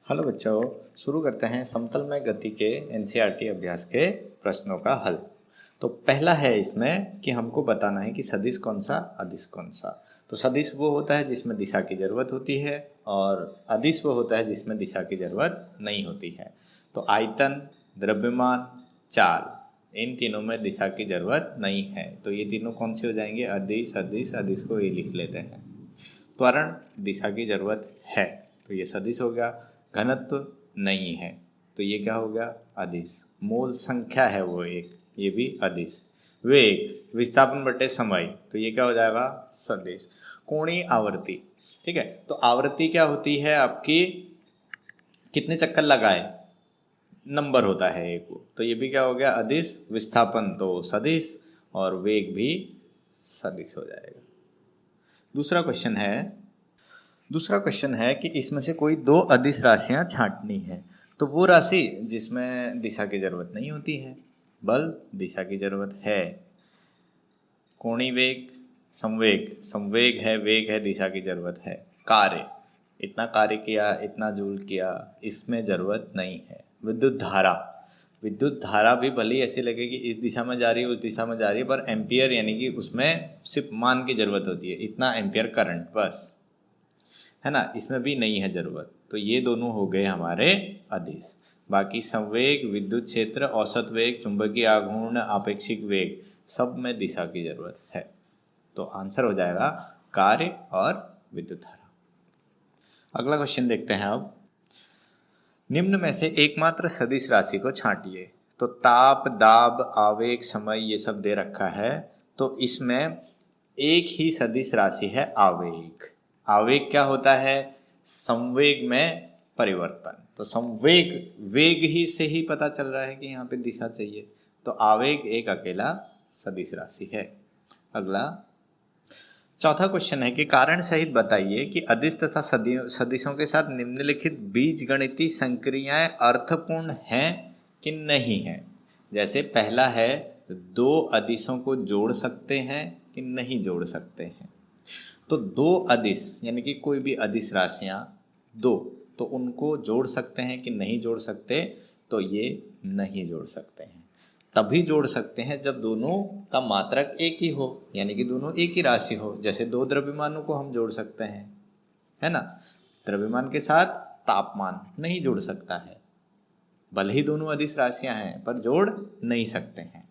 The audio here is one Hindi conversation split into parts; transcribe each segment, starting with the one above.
हेलो बच्चों, शुरू करते हैं समतल में गति के एनसीईआरटी अभ्यास के प्रश्नों का हल। तो पहला है इसमें कि हमको बताना है कि सदिश कौन सा, अदिश कौन सा। तो सदिश वो होता है जिसमें दिशा की जरूरत होती है और अदिश वो होता है जिसमें दिशा की जरूरत नहीं होती है। तो आयतन, द्रव्यमान, चाल, इन तीनों में दिशा की जरूरत नहीं है। तो ये तीनों कौन से हो जाएंगे? अदिश, अदिश, अदिश को ये लिख लेते हैं। त्वरण, दिशा की जरूरत है, तो ये सदिश हो गया। घनत्व नहीं है, तो ये क्या हो गया? अदिश। मोल संख्या है वो एक, ये भी अदिश। वेग, विस्थापन बटे समय, तो ये क्या हो जाएगा? सदिश। कोणीय आवृत्ति, ठीक है। तो आवृत्ति क्या होती है आपकी? कितने चक्कर लगाए, नंबर होता है एक वो, तो ये भी क्या हो गया? अदिश। विस्थापन तो सदिश और वेग भी सदिश हो जाएगा। दूसरा क्वेश्चन है कि इसमें से कोई दो अदिश राशियां छांटनी है। तो वो राशि जिसमें दिशा की जरूरत नहीं होती है, बल दिशा की जरूरत है। कोणीय वेग, संवेग, संवेग है, वेग है, दिशा की जरूरत है। कार्य, इतना कार्य किया, इतना जूल किया, इसमें जरूरत नहीं है। विद्युत धारा, विद्युत धारा भी भले ही ऐसी लगे कि इस दिशा में जा रही है, उस दिशा में जा रही है, पर एम्पियर यानी कि उसमें सिर्फ मान की जरूरत होती है, इतना एम्पियर करंट बस, है ना। इसमें भी नहीं है जरूरत। तो ये दोनों हो गए हमारे अदिश। बाकी संवेग, विद्युत क्षेत्र, औसत वेग, चुंबकीय आघूर्ण, आपेक्षिक वेग, सब में दिशा की जरूरत है। तो आंसर हो जाएगा कार्य और विद्युत धारा। अगला क्वेश्चन देखते हैं अब। निम्न में से एकमात्र सदिश राशि को छांटिए। तो ताप, दाब, आवेग, समय, ये सब दे रखा है। तो इसमें एक ही सदिश राशि है आवेग। आवेग क्या होता है? संवेग में परिवर्तन। तो संवेग, वेग ही से ही पता चल रहा है कि यहाँ पे दिशा चाहिए। तो आवेग एक अकेला सदिश राशि है। अगला चौथा क्वेश्चन है कि कारण सहित बताइए कि अदिश तथा सदिशों के साथ निम्नलिखित बीजगणितीय संक्रियाएं अर्थपूर्ण हैं कि नहीं है। जैसे पहला है, दो अदिशों को जोड़ सकते हैं कि नहीं जोड़ सकते हैं। तो दो अदिश यानी कि कोई भी अदिश राशियां दो, तो उनको जोड़ सकते हैं कि नहीं जोड़ सकते? तो ये नहीं जोड़ सकते हैं। तभी जोड़ सकते हैं जब दोनों का मात्रक एक ही हो, यानी कि दोनों एक ही राशि हो। जैसे दो द्रव्यमानों को हम जोड़ सकते हैं, है ना। द्रव्यमान के साथ तापमान नहीं जोड़ सकता है, भले ही दोनों अदिश राशियां हैं, पर जोड़ नहीं सकते हैं।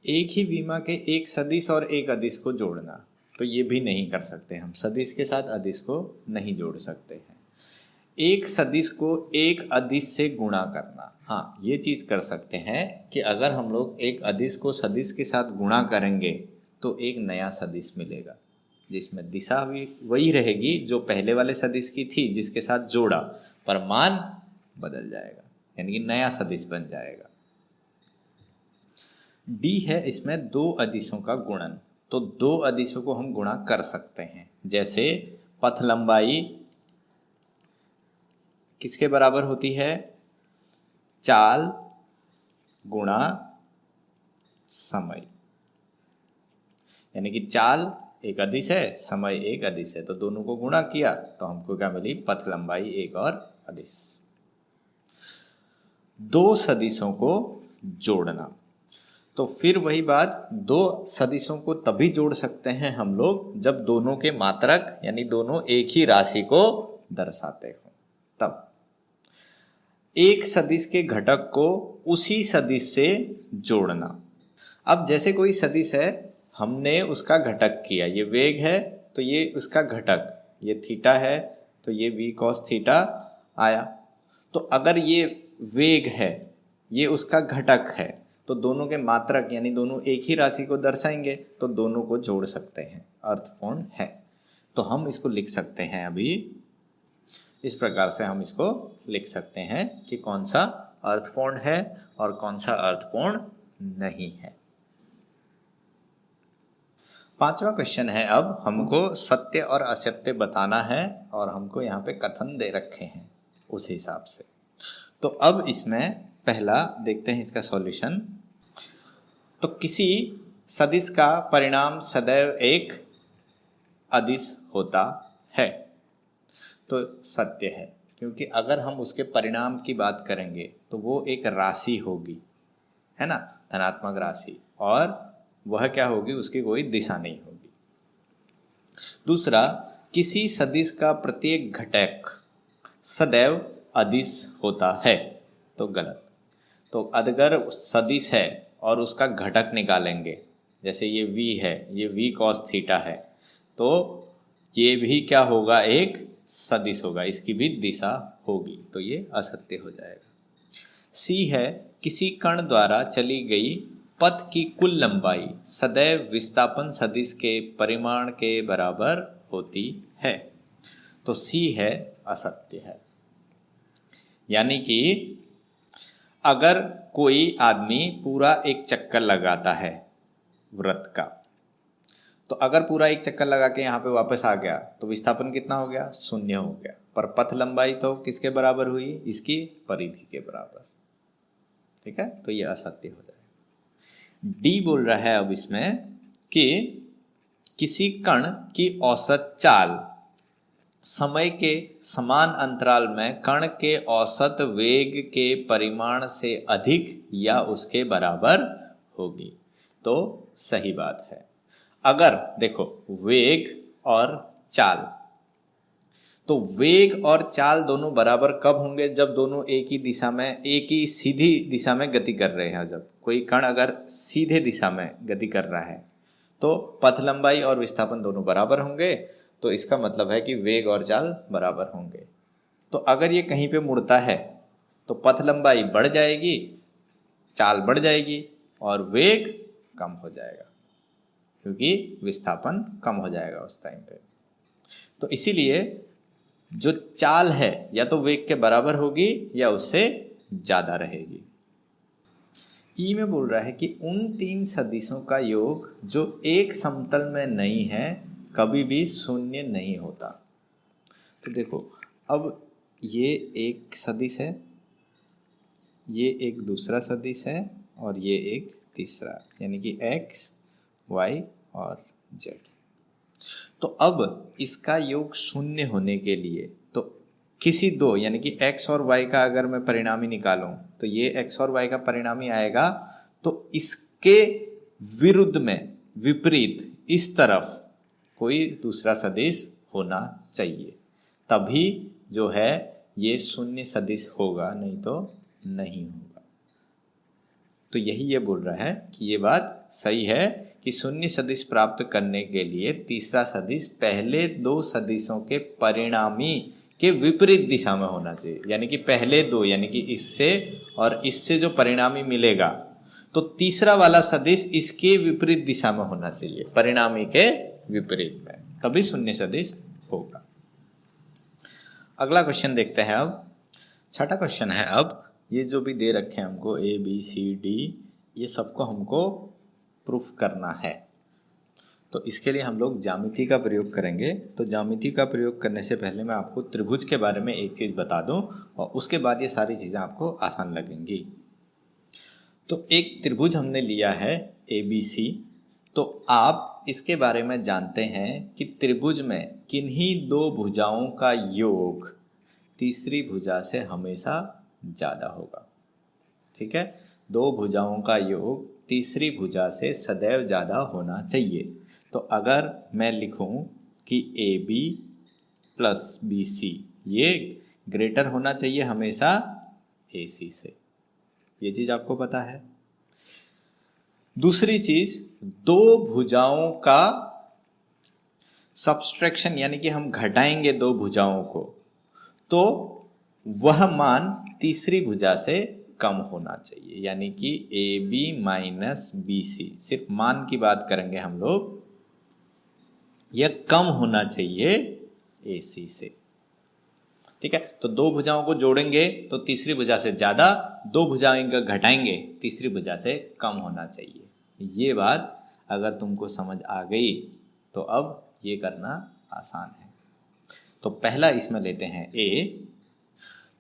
एक ही विमा के एक सदिश और एक अदिश को जोड़ना, तो ये भी नहीं कर सकते हम। सदिश के साथ अदिश को नहीं जोड़ सकते हैं। एक सदिश को एक अदिश से गुणा करना, हाँ ये चीज कर सकते हैं कि अगर हम लोग एक अदिश को सदिश के साथ गुणा करेंगे तो एक नया सदिश मिलेगा, जिसमें दिशा भी वही रहेगी जो पहले वाले सदिश की थी, जिसके साथ जोड़ा, पर मान बदल जाएगा, यानी कि नया सदिश बन जाएगा। डी है इसमें दो अदिशों का गुणन। तो दो अदिशों को हम गुणा कर सकते हैं। जैसे पथ लंबाई किसके बराबर होती है? चाल गुणा समय, यानी कि चाल एक अदिश है, समय एक अदिश है, तो दोनों को गुणा किया तो हमको क्या मिली? पथ लंबाई एक और अदिश। दो सदिशों को जोड़ना, तो फिर वही बात, दो सदिशों को तभी जोड़ सकते हैं हम लोग जब दोनों के मात्रक यानी दोनों एक ही राशि को दर्शाते हो। तब एक सदिश के घटक को उसी सदिश से जोड़ना। अब जैसे कोई सदिश है, हमने उसका घटक किया, ये वेग है तो ये उसका घटक, ये थीटा है तो ये v cos थीटा आया। तो अगर ये वेग है, ये उसका घटक है, तो दोनों के मात्रक यानी दोनों एक ही राशि को दर्शाएंगे, तो दोनों को जोड़ सकते हैं, अर्थपूर्ण है। तो हम इसको लिख सकते हैं, अभी इस प्रकार से हम इसको लिख सकते हैं कि कौन सा अर्थपूर्ण है और कौन सा अर्थपूर्ण नहीं है। पांचवा क्वेश्चन है, अब हमको सत्य और असत्य बताना है और हमको यहाँ पे कथन दे रखे हैं उस हिसाब से। तो अब इसमें पहला देखते हैं इसका सॉल्यूशन। तो किसी सदिश का परिणाम सदैव एक अदिश होता है, तो सत्य है। क्योंकि अगर हम उसके परिणाम की बात करेंगे तो वो एक राशि होगी, है ना, धनात्मक राशि, और वह क्या होगी, उसकी कोई दिशा नहीं होगी। दूसरा, किसी सदिश का प्रत्येक घटक सदैव अदिश होता है, तो गलत। तो अगर सदिश है और उसका घटक निकालेंगे, जैसे ये v है, ये v cos थीटा है, तो ये भी क्या होगा, एक सदिश होगा, इसकी भी दिशा होगी, तो ये असत्य हो जाएगा। सी है, किसी कण द्वारा चली गई पथ की कुल लंबाई सदैव विस्थापन सदिश के परिमाण के बराबर होती है, तो सी है असत्य है। यानी कि अगर कोई आदमी पूरा एक चक्कर लगाता है वृत्त का, तो अगर पूरा एक चक्कर लगा के यहाँ पे वापस आ गया तो विस्थापन कितना हो गया, 0 हो गया, पर पथ लंबाई तो किसके बराबर हुई, इसकी परिधि के बराबर। ठीक है, तो ये असत्य हो जाएगा। डी बोल रहा है अब इसमें कि किसी कण की औसत चाल समय के समान अंतराल में कण के औसत वेग के परिमाण से अधिक या उसके बराबर होगी, तो सही बात है। अगर देखो वेग और चाल, तो वेग और चाल दोनों बराबर कब होंगे, जब दोनों एक ही दिशा में, एक ही सीधी दिशा में गति कर रहे हैं। जब कोई कण अगर सीधे दिशा में गति कर रहा है तो पथ लंबाई और विस्थापन दोनों बराबर होंगे, तो इसका मतलब है कि वेग और चाल बराबर होंगे। तो अगर ये कहीं पे मुड़ता है तो पथ लंबाई बढ़ जाएगी, चाल बढ़ जाएगी और वेग कम हो जाएगा, क्योंकि विस्थापन कम हो जाएगा उस टाइम पे। तो इसीलिए जो चाल है या तो वेग के बराबर होगी या उससे ज्यादा रहेगी। ई में बोल रहा है कि उन 3 सदिशों का योग जो एक समतल में नहीं है कभी भी 0 नहीं होता। तो देखो, अब ये एक सदिश है, ये एक दूसरा सदिश है और ये एक तीसरा, यानी कि x, y और z। तो अब इसका योग 0 होने के लिए तो किसी दो, यानी कि x और y का अगर मैं परिणामी निकालूं तो ये x और y का परिणामी आएगा, तो इसके विरुद्ध में, विपरीत, इस तरफ कोई दूसरा सदिश होना चाहिए, तभी जो है ये 0 सदिश होगा, नहीं तो नहीं होगा। तो यही ये बोल रहा है कि ये बात सही है कि 0 सदिश प्राप्त करने के लिए तीसरा सदिश पहले 2 सदिशों के परिणामी के विपरीत दिशा में होना चाहिए। यानी कि पहले 2, यानी कि इससे और इससे जो परिणामी मिलेगा, तो तीसरा वाला सदिश इसके विपरीत दिशा में होना चाहिए, परिणामी के विपरीत में, तभी 0 सदिश होगा। अगला क्वेश्चन देखते हैं अब। छठा क्वेश्चन है, अब ये जो भी दे रखे हैं हमको A B C D, ये सबको हमको प्रूफ करना है, तो इसके लिए हम लोग ज्यामिति का प्रयोग करेंगे। तो ज्यामिति का प्रयोग करने से पहले मैं आपको त्रिभुज के बारे में एक चीज बता दूं और उसके बाद ये सारी चीजें आपको आसान लगेंगी। तो एक त्रिभुज हमने लिया है ABC, तो आप इसके बारे में जानते हैं कि त्रिभुज में किन्हीं 2 भुजाओं का योग तीसरी भुजा से हमेशा ज्यादा होगा। ठीक है, 2 भुजाओं का योग तीसरी भुजा से सदैव ज्यादा होना चाहिए। तो अगर मैं लिखूं कि AB प्लस BC ये ग्रेटर होना चाहिए हमेशा AC से, ये चीज आपको पता है। दूसरी चीज, 2 भुजाओं का सब्सट्रैक्शन, यानी कि हम घटाएंगे 2 भुजाओं को, तो वह मान तीसरी भुजा से कम होना चाहिए, यानी कि AB माइनस BC, सिर्फ मान की बात करेंगे हम लोग, यह कम होना चाहिए AC से। ठीक है, तो 2 भुजाओं को जोड़ेंगे तो तीसरी भुजा से ज्यादा, 2 भुजाएं का घटाएंगे तीसरी भुजा से कम होना चाहिए। ये बात अगर तुमको समझ आ गई तो अब ये करना आसान है। तो पहला इसमें लेते हैं A।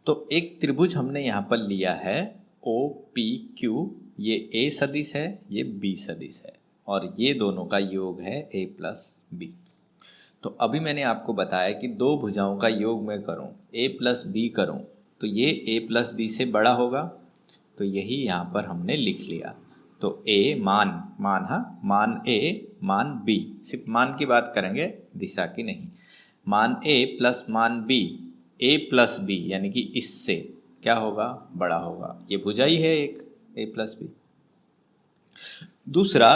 तो एक त्रिभुज हमने यहां पर लिया है OPQ, ये A सदिश है, ये B सदिश है, और ये दोनों का योग है A प्लस B। तो अभी मैंने आपको बताया कि दो भुजाओं का योग मैं करूं, a प्लस बी करूं, तो ये a प्लस बी से बड़ा होगा। तो यही यहाँ पर हमने लिख लिया। तो a मान मान a मान b, सिर्फ मान की बात करेंगे, दिशा की नहीं। मान a प्लस मान b, a प्लस बी यानी कि इससे क्या होगा, बड़ा होगा। ये भुजा ही है एक, a प्लस बी। दूसरा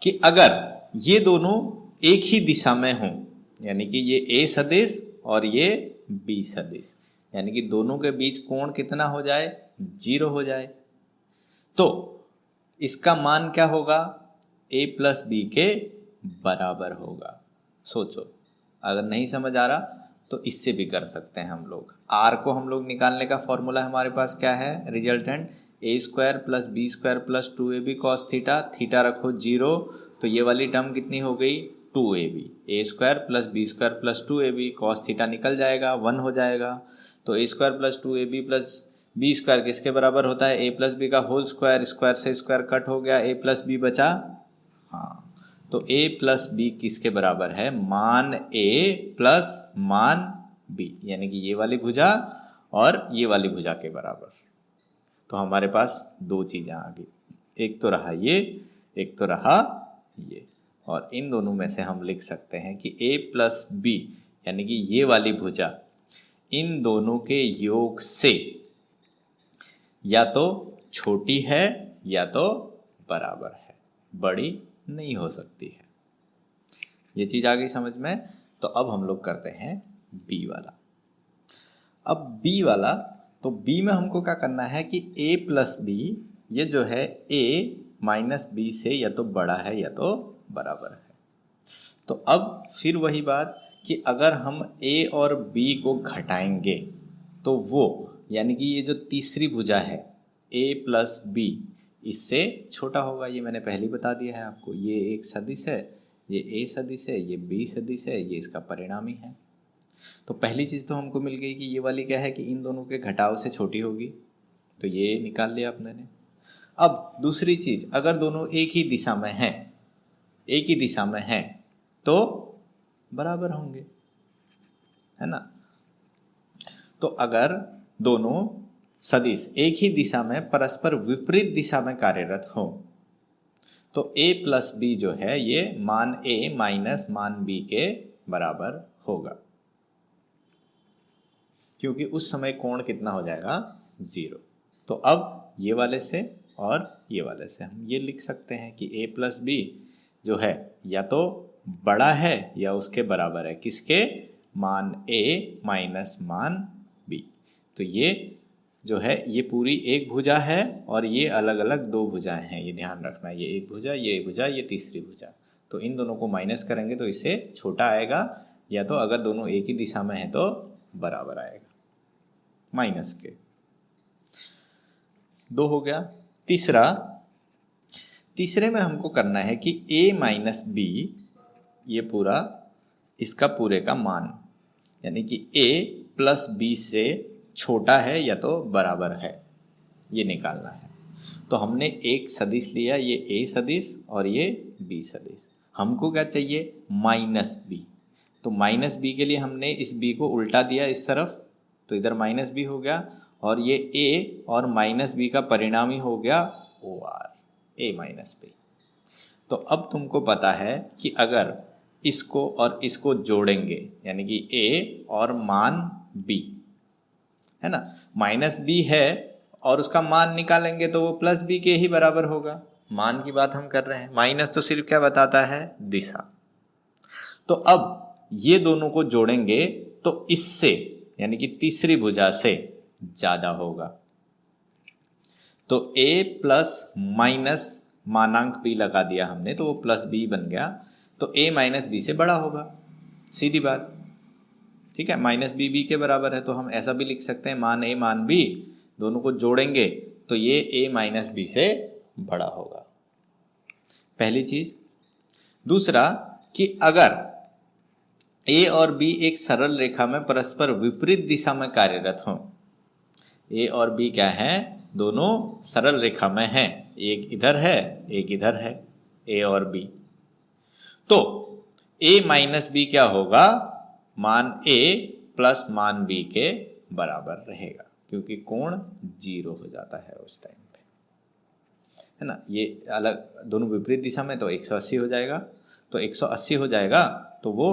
कि अगर ये दोनों एक ही दिशा में हों, यानी कि ये a सदिश और ये b सदिश, यानी कि दोनों के बीच कोण कितना हो जाए, 0 हो जाए, तो इसका मान क्या होगा, a प्लस बी के बराबर होगा। सोचो, अगर नहीं समझ आ रहा तो इससे भी कर सकते हैं हम लोग। r को हम लोग निकालने का फॉर्मूला हमारे पास क्या है, resultant a square plus B square plus 2ab cos theta, theta रखो 0, तो ये वाली टर्म कितनी हो गई, 2ab, a square plus B square plus 2ab cos theta निकल जाएगा, 1 हो जाएगा। तो a square plus 2ab plus B square किसके बराबर होता है, a प्लस बी का होल स्क्वायर, स्क्वायर से स्क्वायर कट हो गया, a प्लस बी बचा। हाँ, तो a प्लस बी किसके बराबर है, मान a प्लस मान b, यानी कि ये वाली भुजा और ये वाली भुजा के बराबर। तो हमारे पास दो चीजें आ गई, एक तो रहा ये, एक तो रहा ये, और इन दोनों में से हम लिख सकते हैं कि a प्लस बी यानी कि ये वाली भुजा इन दोनों के योग से या तो छोटी है या तो बराबर है, बड़ी नहीं हो सकती है। ये चीज आ गई समझ में। तो अब हम लोग करते हैं बी वाला। अब बी वाला, तो बी में हमको क्या करना है कि a प्लस बी, ये जो है a माइनस बी से या तो बड़ा है या तो बराबर है। तो अब फिर वही बात कि अगर हम a और b को घटाएंगे तो वो, यानी कि ये जो तीसरी भुजा है a प्लस बी, इससे छोटा होगा। ये मैंने पहले ही बता दिया है आपको, ये एक सदिश है, ये a सदिश है, ये b सदिश है, ये इसका परिणामी है। तो पहली चीज़ तो हमको मिल गई कि ये वाली क्या है कि इन दोनों के घटाव से छोटी होगी, तो ये निकाल लिया अपने ने। अब दूसरी चीज़, अगर दोनों एक ही दिशा में हैं, एक ही दिशा में हैं तो बराबर होंगे, है ना। तो अगर दोनों सदिश एक ही दिशा में परस्पर विपरीत दिशा में कार्यरत हो तो a प्लस बी जो है ये मान a माइनस मान b के बराबर होगा, क्योंकि उस समय कोण कितना हो जाएगा, 0। तो अब ये वाले से और ये वाले से हम ये लिख सकते हैं कि a प्लस बी जो है या तो बड़ा है या उसके बराबर है, किसके, मान a माइनस मान b। तो ये जो है ये पूरी एक भुजा है और ये अलग अलग दो भुजाएं हैं, ये ध्यान रखना, ये एक भुजा, ये एक भुजा, ये तीसरी भुजा। तो इन दोनों को माइनस करेंगे तो इससे छोटा आएगा, या तो अगर दोनों एक ही दिशा में है तो बराबर आएगा माइनस के। 2 हो गया। तीसरे में हमको करना है कि a माइनस बी, ये पूरा इसका पूरे का मान, यानी कि a प्लस बी से छोटा है या तो बराबर है, ये निकालना है। तो हमने एक सदिश लिया, ये a सदिश और ये b सदिश। हमको क्या चाहिए, माइनस b। तो माइनस b के लिए हमने इस b को उल्टा दिया इस तरफ, तो इधर माइनस b हो गया, और ये a और माइनस b का परिणामी हो गया OR, a माइनस b। तो अब तुमको पता है कि अगर इसको और इसको जोड़ेंगे, यानी कि a और मान b, है ना, माइनस b है और उसका मान निकालेंगे तो वो प्लस b के ही बराबर होगा। मान की बात हम कर रहे हैं, माइनस तो सिर्फ क्या बताता है, दिशा। तो अब ये दोनों को जोड़ेंगे तो इससे, यानी कि तीसरी भुजा से ज्यादा होगा। तो a प्लस माइनस मानांक b लगा दिया हमने, तो वो प्लस b बन गया। तो a माइनस b से बड़ा होगा, सीधी बात, ठीक है। माइनस b के बराबर है, तो हम ऐसा भी लिख सकते हैं, मान a मान b दोनों को जोड़ेंगे तो ये a माइनस b से बड़ा होगा, पहली चीज। दूसरा कि अगर a और b एक सरल रेखा में परस्पर विपरीत दिशा में कार्यरत हों, a और b क्या है, दोनों सरल रेखा में हैं, एक इधर है एक इधर है, a और b। तो a माइनस बी क्या होगा, मान a प्लस मान b के बराबर रहेगा, क्योंकि कोण 0 हो जाता है उस टाइम पे, है ना। ये अलग दोनों विपरीत दिशा में तो 180 हो जाएगा, तो 180 हो जाएगा तो वो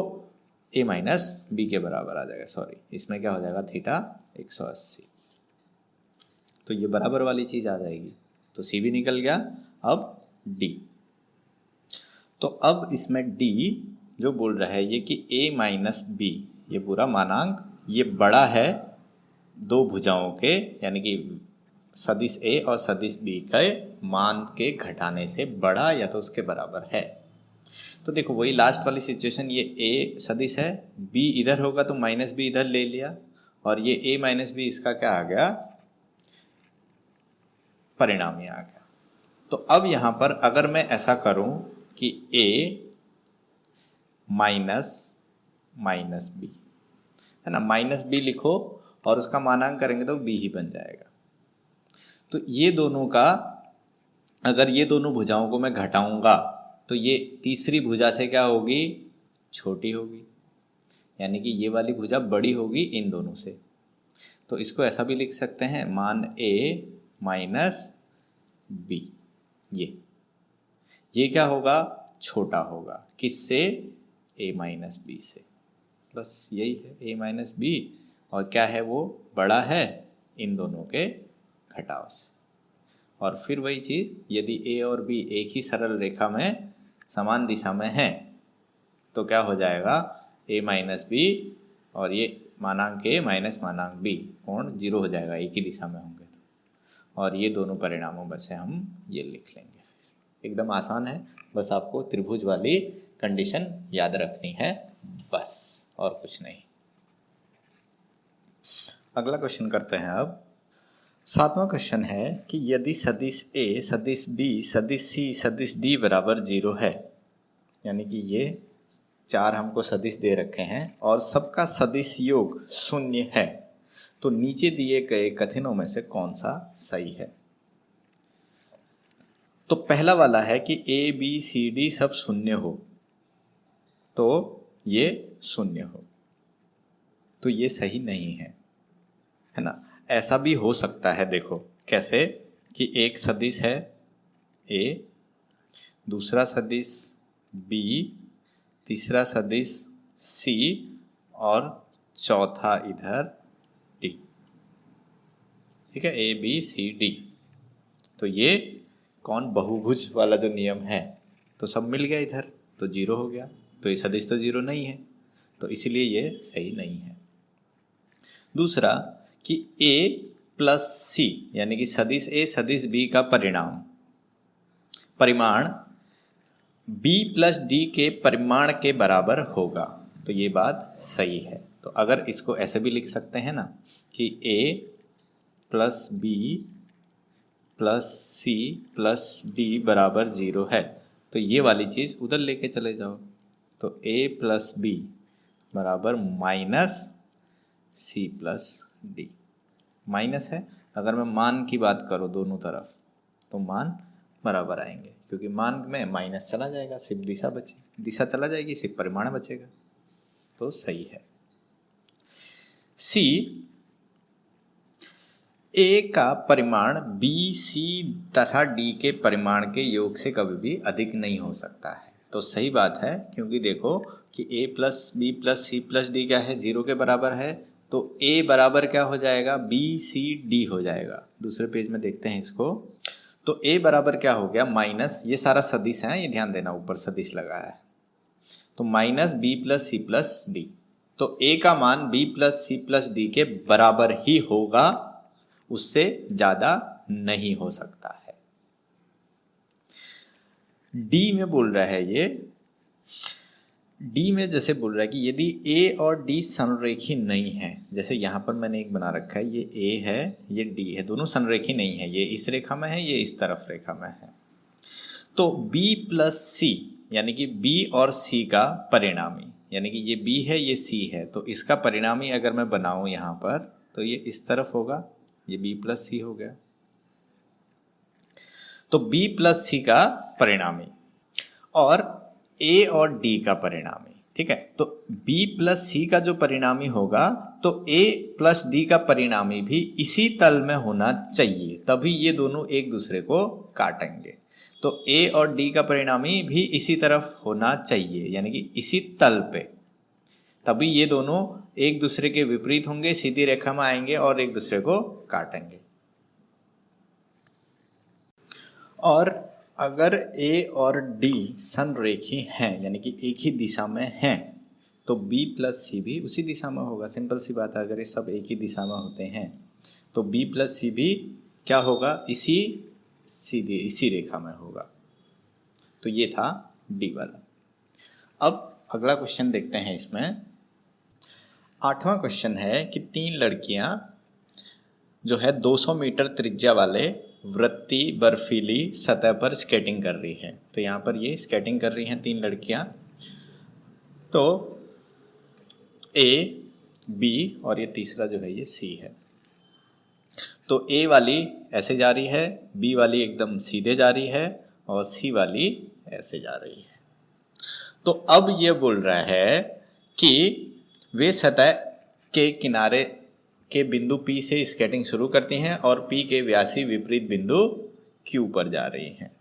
a माइनस बी के बराबर आ जाएगा। सॉरी, इसमें क्या हो जाएगा, थीटा 180, तो ये बराबर वाली चीज आ जाएगी, तो c भी निकल गया। अब d, तो अब इसमें d जो बोल रहा है ये कि a माइनस बी, ये पूरा मानांक ये बड़ा है दो भुजाओं के, यानी कि सदिश a और सदिश b के मान के घटाने से बड़ा या तो उसके बराबर है। तो देखो वही लास्ट वाली सिचुएशन, ये a सदिश है, b इधर होगा तो माइनस बी इधर ले लिया, और ये a माइनस बी इसका क्या आ गया, परिणामी आ गया। तो अब यहां पर अगर मैं ऐसा करूं कि a माइनस माइनस बी, है ना, माइनस बी लिखो और उसका मानांक करेंगे तो b ही बन जाएगा। तो ये दोनों का, अगर ये दोनों भुजाओं को मैं घटाऊंगा तो ये तीसरी भुजा से क्या होगी, छोटी होगी, यानी कि ये वाली भुजा बड़ी होगी इन दोनों से। तो इसको ऐसा भी लिख सकते हैं, मान a माइनस बी, ये क्या होगा, छोटा होगा, किससे, a माइनस बी से। बस यही है, a माइनस बी, और क्या है वो, बड़ा है इन दोनों के घटाव से। और फिर वही चीज, यदि a और b एक ही सरल रेखा में समान दिशा में है तो क्या हो जाएगा, a माइनस बी और ये मानांक a माइनस मानांक b, कोण 0 हो जाएगा, एक ही दिशा में होंगे तो। और ये दोनों परिणामों में से हम ये लिख लेंगे। एकदम आसान है, बस आपको त्रिभुज वाली कंडीशन याद रखनी है, बस और कुछ नहीं। अगला क्वेश्चन करते हैं अब। 7वां क्वेश्चन है कि यदि सदिश a सदिश b सदिश c सदिश d बराबर 0 है, यानी कि ये 4 हमको सदिश दे रखे हैं और सबका सदिश योग 0 है, तो नीचे दिए गए कथनों में से कौन सा सही है। तो पहला वाला है कि a b c d सब 0 हो, तो ये 0 हो, तो ये सही नहीं है ना। ऐसा भी हो सकता है, देखो कैसे, कि एक सदिश है a, दूसरा सदिश b, तीसरा सदिश c और चौथा इधर d, ठीक है, a b c d। तो ये कौन, बहुभुज वाला जो नियम है, तो सब मिल गया इधर, तो 0 हो गया, तो ये सदिश तो 0 नहीं है, तो इसलिए ये सही नहीं है। दूसरा कि a प्लस c, यानी कि सदिश a सदिश b का परिमाण b प्लस d के परिमाण के बराबर होगा, तो ये बात सही है। तो अगर इसको ऐसे भी लिख सकते हैं ना कि a plus b plus c plus d बराबर 0 है, तो ये वाली चीज उधर लेके चले जाओ, तो a प्लस b बराबर minus c plus d, minus है। अगर मैं मान की बात करूं दोनों तरफ, तो मान बराबर आएंगे, क्योंकि मान में माइनस चला जाएगा, सिर्फ दिशा चला जाएगी, सिर्फ परिमाण बचेगा, तो सही है। सी, ए का परिमाण बी सी तथा डी के परिमाण के योग से कभी भी अधिक नहीं हो सकता है, तो सही बात है, क्योंकि देखो कि a plus B plus C plus D क्या है, 0 के बराबर है, तो a बराबर क्या हो जाएगा, b c d हो जाएगा। दूसरे पेज में देखते हैं इसको, तो a बराबर क्या हो गया, माइनस, ये सारा सदिश है, ये ध्यान देना, ऊपर सदिश लगा है, तो minus b plus C plus D, तो a का मान b plus C plus D के बराबर ही होगा, उससे ज्यादा नहीं हो सकता है। d में बोल रहा है, ये d में जैसे बोल रहा है कि यदि a और d संरेखी नहीं है, जैसे यहां पर मैंने एक बना रखा है, ये a है ये d है, दोनों संरेखी नहीं है, ये इस रेखा में है ये इस तरफ रेखा में है, तो b प्लस c यानी कि b और c का परिणामी, यानी कि ये b है ये c है, तो इसका परिणामी अगर मैं बनाऊं यहां पर, तो ये इस तरफ होगा, ये b प्लस c हो गया, तो b प्लस c का परिणामी और a और d का परिणामी, ठीक है। तो B प्लस C का जो परिणामी होगा तो A प्लस D का परिणामी भी इसी तल में होना चाहिए, तभी ये दोनों एक दूसरे को काटेंगे। तो A और D का परिणामी भी इसी तरफ होना चाहिए, यानी कि इसी तल पे, तभी ये दोनों एक दूसरे के विपरीत होंगे, सीधी रेखा में आएंगे और एक दूसरे को काटेंगे। और अगर A और D संरेखी हैं, यानी कि एक ही दिशा में हैं, तो B प्लस C भी उसी दिशा में होगा। सिंपल सी बात है, अगर ये सब एक ही दिशा में होते हैं तो B प्लस C भी क्या होगा, इसी रेखा में होगा। तो ये था D वाला। अब अगला क्वेश्चन देखते हैं। इसमें 8वां क्वेश्चन है कि 3 लड़कियां जो है 200 मीटर त्रिज्या वाले वृत्तीय बर्फीली सतह पर स्केटिंग कर रही है। तो यहाँ पर ये स्केटिंग कर रही हैं 3 लड़कियां। तो A, B और ये तीसरा जो है ये C है। तो A वाली ऐसे जा रही है, B वाली एकदम सीधे जा रही है और C वाली ऐसे जा रही है। तो अब ये बोल रहा है कि वे सतह के किनारे के बिंदु P से स्केटिंग शुरू करती हैं और P के व्यासी विपरीत बिंदु Q पर जा रही हैं।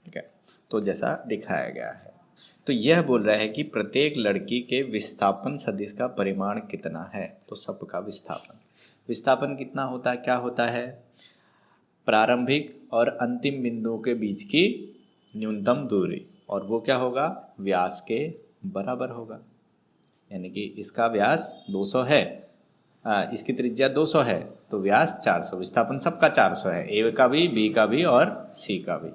ठीक है, तो जैसा दिखाया गया है। तो यह बोल रहा है कि प्रत्येक लड़की के विस्थापन सदिश का परिमाण कितना है। तो सबका विस्थापन कितना होता है, क्या होता है, प्रारंभिक और अंतिम बिंदुओं के बीच की न्यूनतम दूरी, और वो क्या होगा, व्यास के बराबर होगा। यानी कि इसका व्यास 200 है, इसकी त्रिज्या 200 है, तो व्यास 400, विस्थापन सबका 400 है, A का भी, B का भी और C का भी।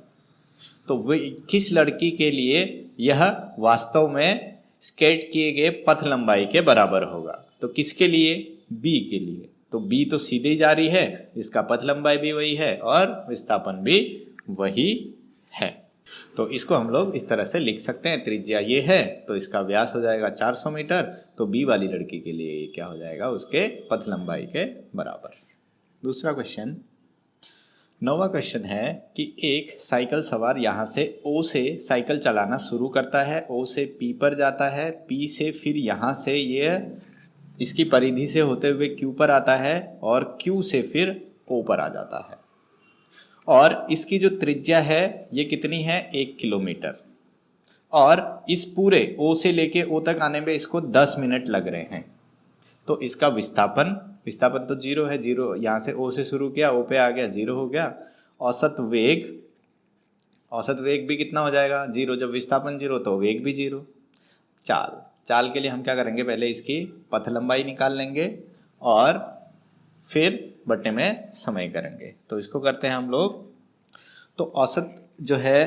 तो वे किस लड़की के लिए यह वास्तव में स्केट किए गए पथ लंबाई के बराबर होगा। तो किसके लिए, B के लिए। तो B तो सीधे जा रही है, इसका पथ लंबाई भी वही है और विस्थापन भी वही है। तो इसको हम लोग इस तरह से लिख सकते हैं, त्रिज्या ये है तो इसका व्यास हो जाएगा 400 मीटर, तो B वाली लड़की के लिए क्या हो जाएगा, उसके पथ लंबाई के बराबर। दूसरा क्वेश्चन, 9वां क्वेश्चन है कि एक साइकिल सवार यहाँ से O से साइकिल चलाना शुरू करता है, O से P पर जाता है, P से फिर यहाँ से ये इसकी परिधि से होते हुए Q पर आता है और Q से फिर O पर आ जाता है। और इसकी जो त्रिज्या है ये कितनी है, 1 किलोमीटर, और इस पूरे O से लेके O तक आने में इसको 10 मिनट लग रहे हैं। तो इसका विस्थापन तो 0 है, 0 यहाँ से O से शुरू किया, O पे आ गया, 0 हो गया। औसत वेग भी कितना हो जाएगा, 0। जब विस्थापन 0 तो वेग भी 0। चाल के लिए हम क्या करेंगे, पहले इसकी पथ लंबाई निकाल लेंगे और फिर बट्टे में समय करेंगे। तो इसको करते हैं हम लोग। तो औसत जो है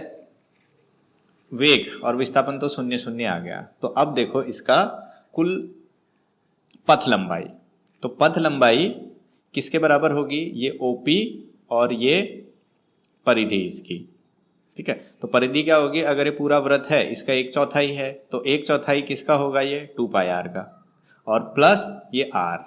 वेग और विस्थापन तो 0 0 आ गया। तो अब देखो इसका कुल पथ लंबाई, तो पथ लंबाई किसके बराबर होगी, ये OP और ये परिधि इसकी। ठीक है, तो परिधि क्या होगी, अगर ये पूरा वृत्त है इसका 1/4 है, तो 1/4 किसका होगा, ये 2πr का, और प्लस ये r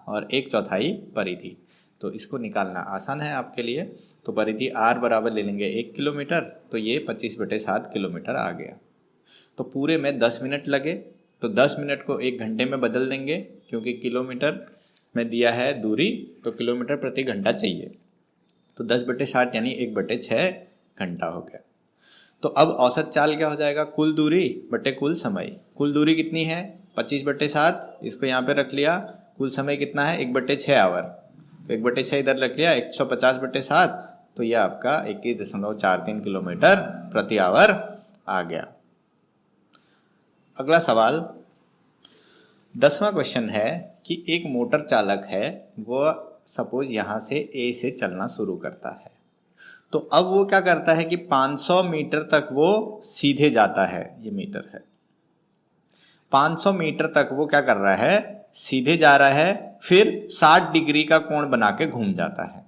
और 1/4 परिधि। तो इसको निकालना आसान है आपके लिए। तो परिधि r बराबर ले लेंगे 1 किलोमीटर, तो ये 25/7 किलोमीटर आ गया। तो पूरे में 10 मिनट लगे, तो 10 मिनट को 1 घंटे में बदल देंगे, क्योंकि किलोमीटर में दिया है दूरी, तो किलोमीटर प्रति घंटा चाहिए। तो 10/60 यानी 1/6 घंटा हो गया। तो अब औसत चाल क्या हो जाएगा, कुल दूरी बटे कुल समय। कुल दूरी कितनी है, 25/7, इसको यहाँ पे रख लिया। कुल समय कितना है, 1/6 आवर, तो 1/6 इधर रख लिया, 150/7, तो यह आपका 21.43 किलोमीटर प्रति आवर आ गया। अगला सवाल 10वां क्वेश्चन है कि एक मोटर चालक है, वो सपोज यहाँ से A से चलना शुरू करता है। तो अब वो क्या करता है कि 500 मीटर तक वो सीधे जाता है, ये मीटर है, 500 मीटर तक वो क्या कर रहा है, सीधे जा रहा है, फिर 60 डिग्री का कोण बना के घूम जाता है,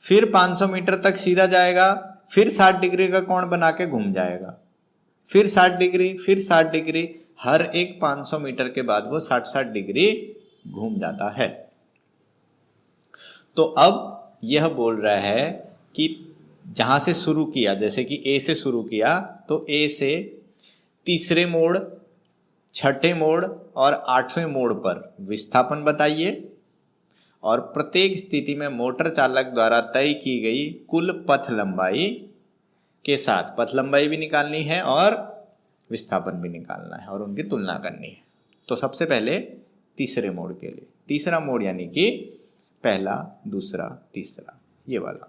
फिर 500 मीटर तक सीधा जाएगा, फिर 60 डिग्री का कोण बना के घूम जाएगा, फिर 60 डिग्री, फिर 60 डिग्री, हर एक 500 मीटर के बाद वो 60-60 डिग्री घूम जाता है। तो अब यह बोल रहा है कि जहां से शुरू किया, जैसे कि A से शुरू किया, तो A से तीसरे मोड़, छठे मोड़ और आठवें मोड़ पर विस्थापन बताइए और प्रत्येक स्थिति में मोटर चालक द्वारा तय की गई कुल पथ लंबाई के साथ पथ लंबाई भी निकालनी है और विस्थापन भी निकालना है और उनकी तुलना करनी है। तो सबसे पहले तीसरे मोड़ के लिए, तीसरा मोड़ यानी कि पहला, दूसरा, तीसरा, ये वाला।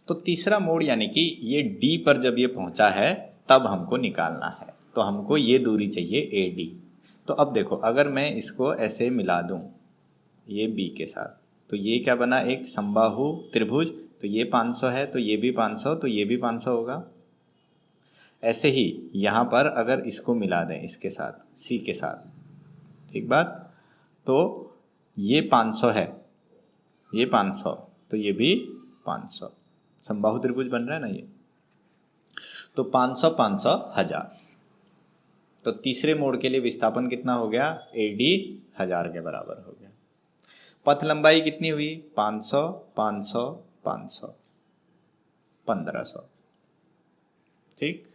तो तीसरा मोड़ यानी कि ये डी पर जब ये पहुंचा है तब हमको निकालना है, तो हमको ये दूरी चाहिए ए डी। तो अब देखो, अगर मैं इसको ऐसे मिला दूं ये बी के साथ, तो ये क्या बना, एक समबाहु त्रिभुज। तो ये 500 है, तो ये भी 500, तो ये भी 500 होगा। ऐसे ही यहाँ पर अगर इसको मिला दें इसके साथ, सी के साथ, ठीक बात, तो ये 500 है, ये 500, तो ये भी 500, समबाहु त्रिभुज बन रहा है ना ये। तो 500, 500, 1000। तो तीसरे मोड़ के लिए विस्थापन कितना हो गया, एडी 1000 के बराबर हो गया। पथ लंबाई कितनी हुई, 500, 500, 500, 1500, ठीक।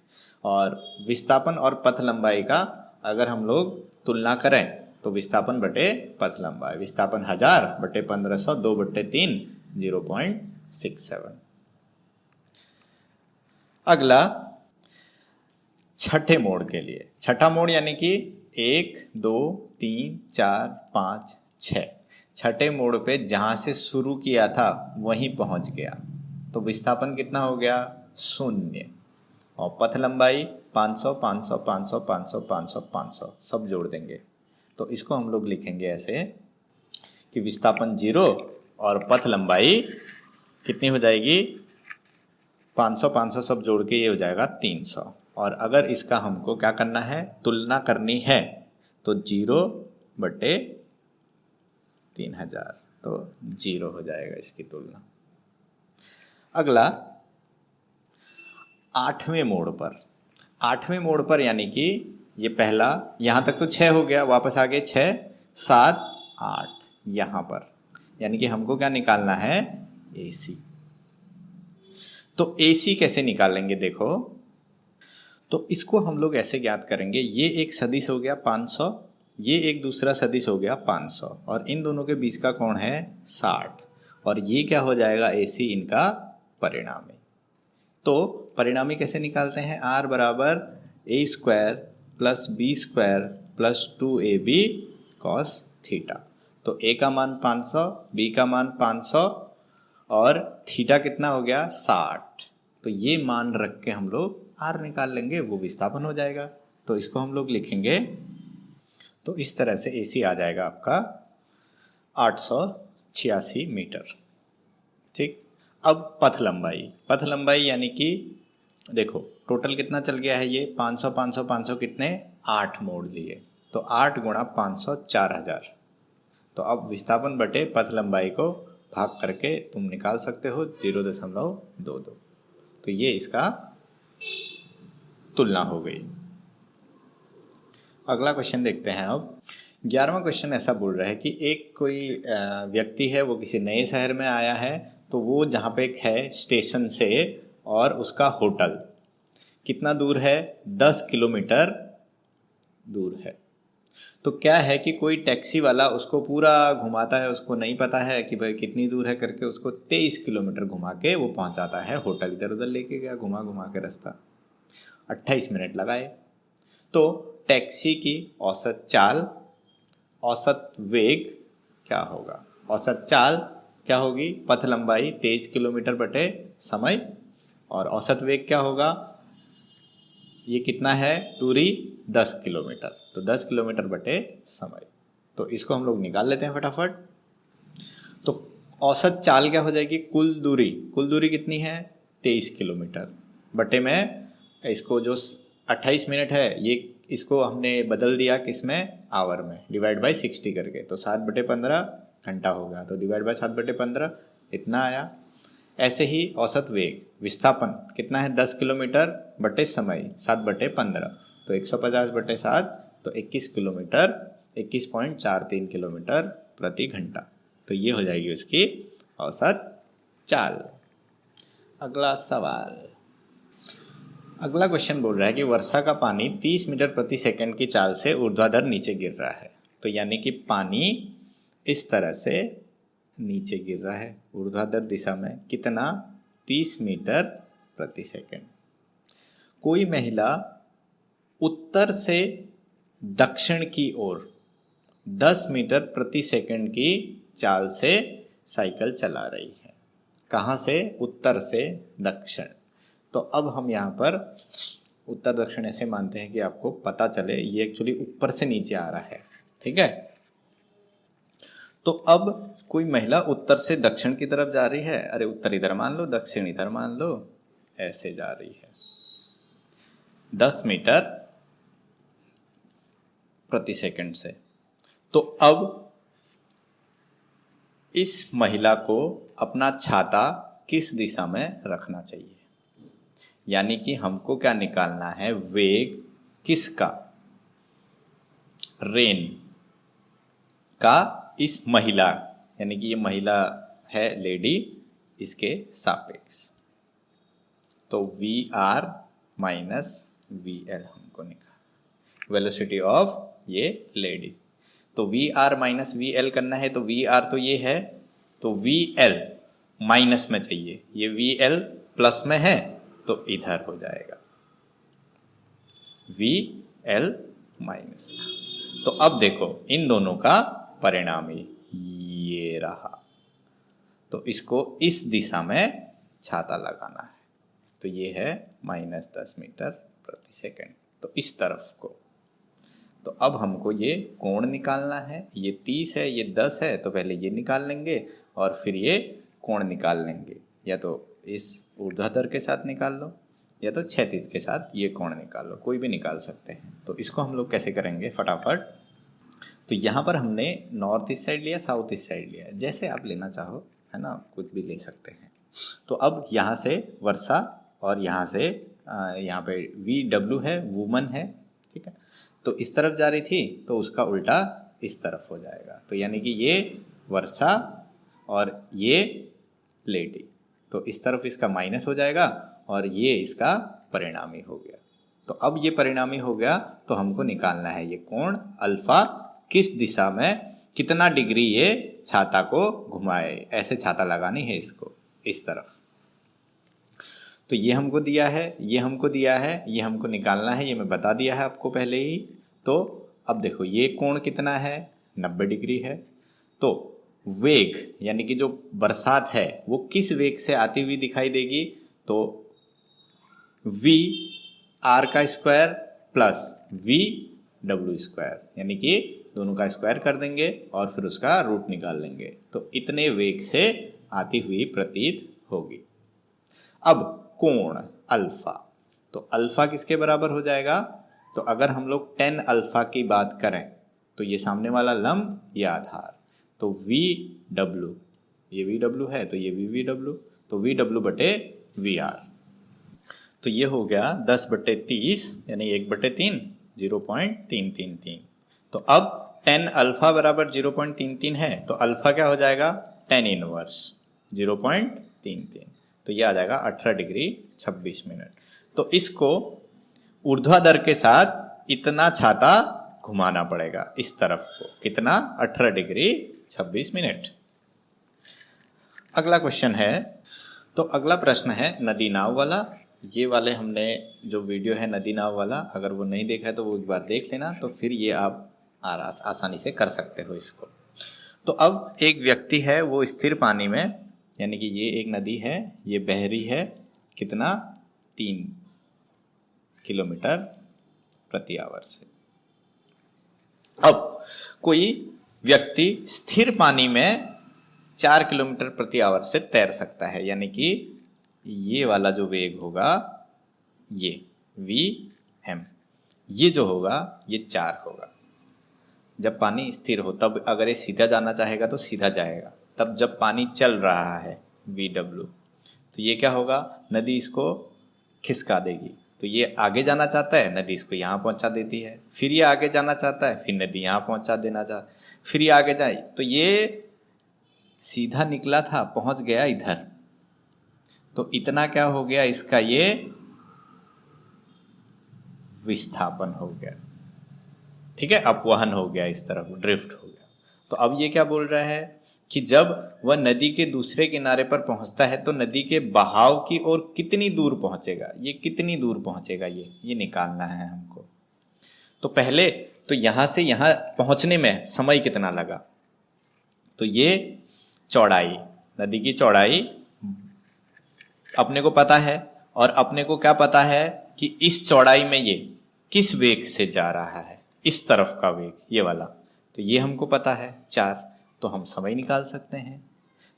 और विस्थापन और पथ लंबाई का अगर हम लोग तुलना करें तो विस्थापन बटे पथ लंबाई, विस्थापन 1000 बटे 1500, 2/3, 0.67। अगला छठे मोड़ के लिए, छठा मोड़ यानी कि 1, 2, 3, 4, 5, 6, छठे मोड़ पे जहां से शुरू किया था वहीं पहुंच गया, तो विस्थापन कितना हो गया, 0। और पथ लंबाई 500, 500, 500, 500, 500, 500 सब जोड़ देंगे, तो इसको हम लोग लिखेंगे ऐसे कि विस्थापन 0 और पथ लंबाई कितनी हो जाएगी, 500, 500 सब जोड़ के ये हो जाएगा 300। और अगर इसका हमको क्या करना है, तुलना करनी है, तो 0/3000, तो 0 हो जाएगा इसकी तुलना। अगला आठवें मोड़ पर, आठवें मोड़ पर यानी कि ये पहला, यहां तक तो 6 हो गया, वापस आगे 6, 7, 8 यहां पर, यानी कि हमको क्या निकालना है, AC। तो AC कैसे निकालेंगे, देखो, तो इसको हम लोग ऐसे ज्ञात करेंगे, ये एक सदिश हो गया 500, ये एक दूसरा सदिश हो गया 500, और इन दोनों के बीच का कोण है 60, और ये क्या हो जाएगा, AC इनका परिणामी। तो परिणामी कैसे निकालते हैं, R बराबर A² + B² + 2AB cos theta. तो A का मान 500, B का मान 500 और थीटा कितना हो गया, 60। तो ये मान रख के हम लोग R निकाल लेंगे, वो विस्थापन हो जाएगा। तो इसको हम लोग लिखेंगे, तो इस तरह से AC आ जाएगा आपका 886 मीटर, ठीक। अब पथ लंबाई, पथ लंबाई यानी कि देखो टोटल कितना चल गया है, ये 500, 500, 500 कितने, 8 मोड़ लिए, तो 8 गुणा 500, 4000। तो अब विस्थापन बटे पथ लंबाई को भाग करके तुम निकाल सकते हो 0.22। तो ये इसका तुलना हो गई। अगला क्वेश्चन देखते हैं। अब 11वां क्वेश्चन ऐसा बोल रहा है कि एक कोई व्यक्ति है, वो किसी नए शहर में आया है, तो वो जहाँ पे एक है स्टेशन से और उसका होटल कितना दूर है, 10 किलोमीटर दूर है। तो क्या है कि कोई टैक्सी वाला उसको पूरा घुमाता है, उसको नहीं पता है कि भाई कितनी दूर है करके, उसको 23 किलोमीटर घुमा के वो पहुंचाता है होटल, इधर उधर लेके गया, घुमा घुमा के रास्ता, 28 मिनट लगाए। तो टैक्सी की औसत चाल, औसत वेग क्या होगा, औसत चाल क्या होगी, पथ लंबाई 23 किलोमीटर बटे समय, और औसत वेग क्या होगा, ये कितना है दूरी, 10 किलोमीटर, तो 10 किलोमीटर बटे समय। तो इसको हम लोग निकाल लेते हैं फटाफट। तो औसत चाल क्या हो जाएगी, कुल दूरी, कुल दूरी कितनी है, 23 किलोमीटर बटे में इसको जो 28 मिनट है, ये इसको हमने बदल दिया किसमें, आवर में, डिवाइड बाय 60 करके, तो 7/15 घंटा होगा, तो डिवाइड बाय 7/15 इतना आया। ऐसे ही औसत वेग, विस्थापन कितना है, 10 किलोमीटर बटे समय 7/15, तो 150/7, तो 21 किलोमीटर, 21.43 किलोमीटर प्रति घंटा। तो ये हो जाएगी उसकी औसत चाल। अगला सवाल, अगला क्वेश्चन बोल रहा है कि वर्षा का पानी 30 मीटर प्रति सेकंड की चाल से ऊर्ध्वाधर नीचे गिर रहा है। तो यानी कि पानी इस तरह से नीचे गिर रहा है ऊर्ध्वाधर दिशा में, कितना? 30 मीटर प्रति सेकंड। कोई महिला उत्तर से दक्षिण की ओर 10 मीटर प्रति सेकंड की चाल से साइकिल चला रही है। कहाँ से? उत्तर से दक्षिण। तो अब हम यहाँ पर उत्तर दक्षिण ऐसे मानते हैं कि आपको पता चले ये एक्चुअली ऊपर से नीचे आ रहा है, ठीक है। तो अब कोई महिला उत्तर से दक्षिण की तरफ जा रही है, अरे उत्तर इधर मान लो, दक्षिण इधर मान लो, ऐसे जा रही है 10 मीटर प्रति सेकंड से। तो अब इस महिला को अपना छाता किस दिशा में रखना चाहिए? यानी कि हमको क्या निकालना है? वेग किसका? रेन का इस महिला, यानी कि ये महिला है लेडी, इसके सापेक्ष। तो V R minus V L हमको निकालना, वेलोसिटी ऑफ ये लेडी। तो V R minus V L करना है। तो वी आर तो ये है, तो वी एल माइनस में चाहिए, ये वी एल प्लस में है तो इधर हो जाएगा वी एल माइनस का। तो अब देखो इन दोनों का परिणामी ये रहा, तो इसको इस दिशा में छाता लगाना है। तो ये है -10 मीटर प्रति सेकंड, तो इस तरफ को। तो अब हमको ये कोण निकालना है, ये 30 है, ये 10 है, तो पहले ये निकाल लेंगे और फिर ये कोण निकाल लेंगे। या तो इस ऊर्ध्वाधर के साथ निकाल लो या तो क्षैतिज के साथ ये कोण निकाल लो, कोई भी निकाल सकते हैं। तो इसको हम लोग कैसे करेंगे फटाफट। तो यहाँ पर हमने नॉर्थ ईस्ट साइड लिया, साउथ ईस्ट साइड लिया, जैसे आप लेना चाहो, है ना, कुछ भी ले सकते हैं। तो अब यहाँ से वर्षा और यहाँ से यहाँ पे VW है, वुमन है, ठीक है। तो इस तरफ जा रही थी तो उसका उल्टा इस तरफ हो जाएगा। तो यानी कि ये वर्षा और ये लेडी, तो इस तरफ इसका माइनस हो जाएगा और ये इसका परिणामी हो गया। तो अब ये परिणामी हो गया तो हमको निकालना है ये कोण अल्फा किस दिशा में, कितना डिग्री ये छाता को घुमाए। ऐसे छाता लगानी है इसको इस तरफ। तो ये हमको दिया है, ये हमको दिया है, ये हमको निकालना है, ये मैं बता दिया है आपको पहले ही। तो अब देखो ये कोण कितना है, 90 डिग्री है। तो वेग यानी कि जो बरसात है वो किस वेग से आती हुई दिखाई देगी? तो वी आर का square plus V W square, यानी कि दोनों का स्क्वायर कर देंगे और फिर उसका रूट निकाल लेंगे। तो इतने वेग से आती हुई प्रतीत होगी। अब कोण अल्फा, तो अल्फा किसके बराबर हो जाएगा? तो अगर हम लोग tan अल्फा की बात करें तो ये सामने वाला लंब, ये आधार, तो वी डब्ल्यू, ये वी डब्ल्यू है तो ये वी डब्ल्यू, तो वी डब्ल्यू बटे वी आर। तो ये हो गया 10/30 यानी 1/3, 0.333। तो अब tan अल्फा बराबर 0.33 है, तो अल्फा क्या हो जाएगा? tan इनवर्स 0.33, तो ये आ जाएगा 18 डिग्री 26 मिनट। तो इसको ऊर्ध्वाधर के साथ इतना छाता घुमाना पड़ेगा इस तरफ को, कितना? 18 डिग्री 26 मिनट। अगला क्वेश्चन है, तो अगला प्रश्न है नदी नाव वाला। ये वाले हमने जो वीडियो है नदी नाव वाला, अगर वो नहीं देखा है तो वो एक बार देख लेना, तो फिर ये आप आसानी से कर सकते हो इसको। तो अब एक व्यक्ति है वो स्थिर पानी में, यानी कि ये एक नदी है, ये बह रही है, कितना? 3 किलोमीटर प्रति आवर से। अब कोई व्यक्ति स्थिर पानी में 4 किलोमीटर प्रति आवर से तैर सकता है, यानी कि ये वाला जो वेग होगा ये VM, ये जो होगा ये 4 होगा जब पानी स्थिर हो। तब अगर ये सीधा जाना चाहेगा तो सीधा जाएगा, तब जब पानी चल रहा है VW, तो ये क्या होगा? नदी इसको खिसका देगी। तो ये आगे जाना चाहता है, नदी इसको यहाँ पहुँचा देती है, फिर ये आगे जाना चाहता है, फिर नदी यहाँ पहुँचा देना चाहता, फिर ये आगे जाए, तो ये सीधा निकला था, पहुँच गया इधर। तो इतना क्या हो गया इसका? ये विस्थापन हो गया, ठीक है, अपवहन हो गया, इस तरफ ड्रिफ्ट हो गया। तो अब ये क्या बोल रहा है कि जब वह नदी के दूसरे किनारे पर पहुंचता है तो नदी के बहाव की ओर कितनी दूर पहुंचेगा, ये कितनी दूर पहुंचेगा, ये निकालना है हमको। तो पहले तो यहां से यहां पहुंचने में समय कितना लगा, तो ये चौड़ाई, नदी की चौड़ाई अपने को पता है, और अपने को क्या पता है कि इस चौड़ाई में ये किस वेग से जा रहा है, इस तरफ का वेग ये वाला, तो ये हमको पता है 4, तो हम समय निकाल सकते हैं।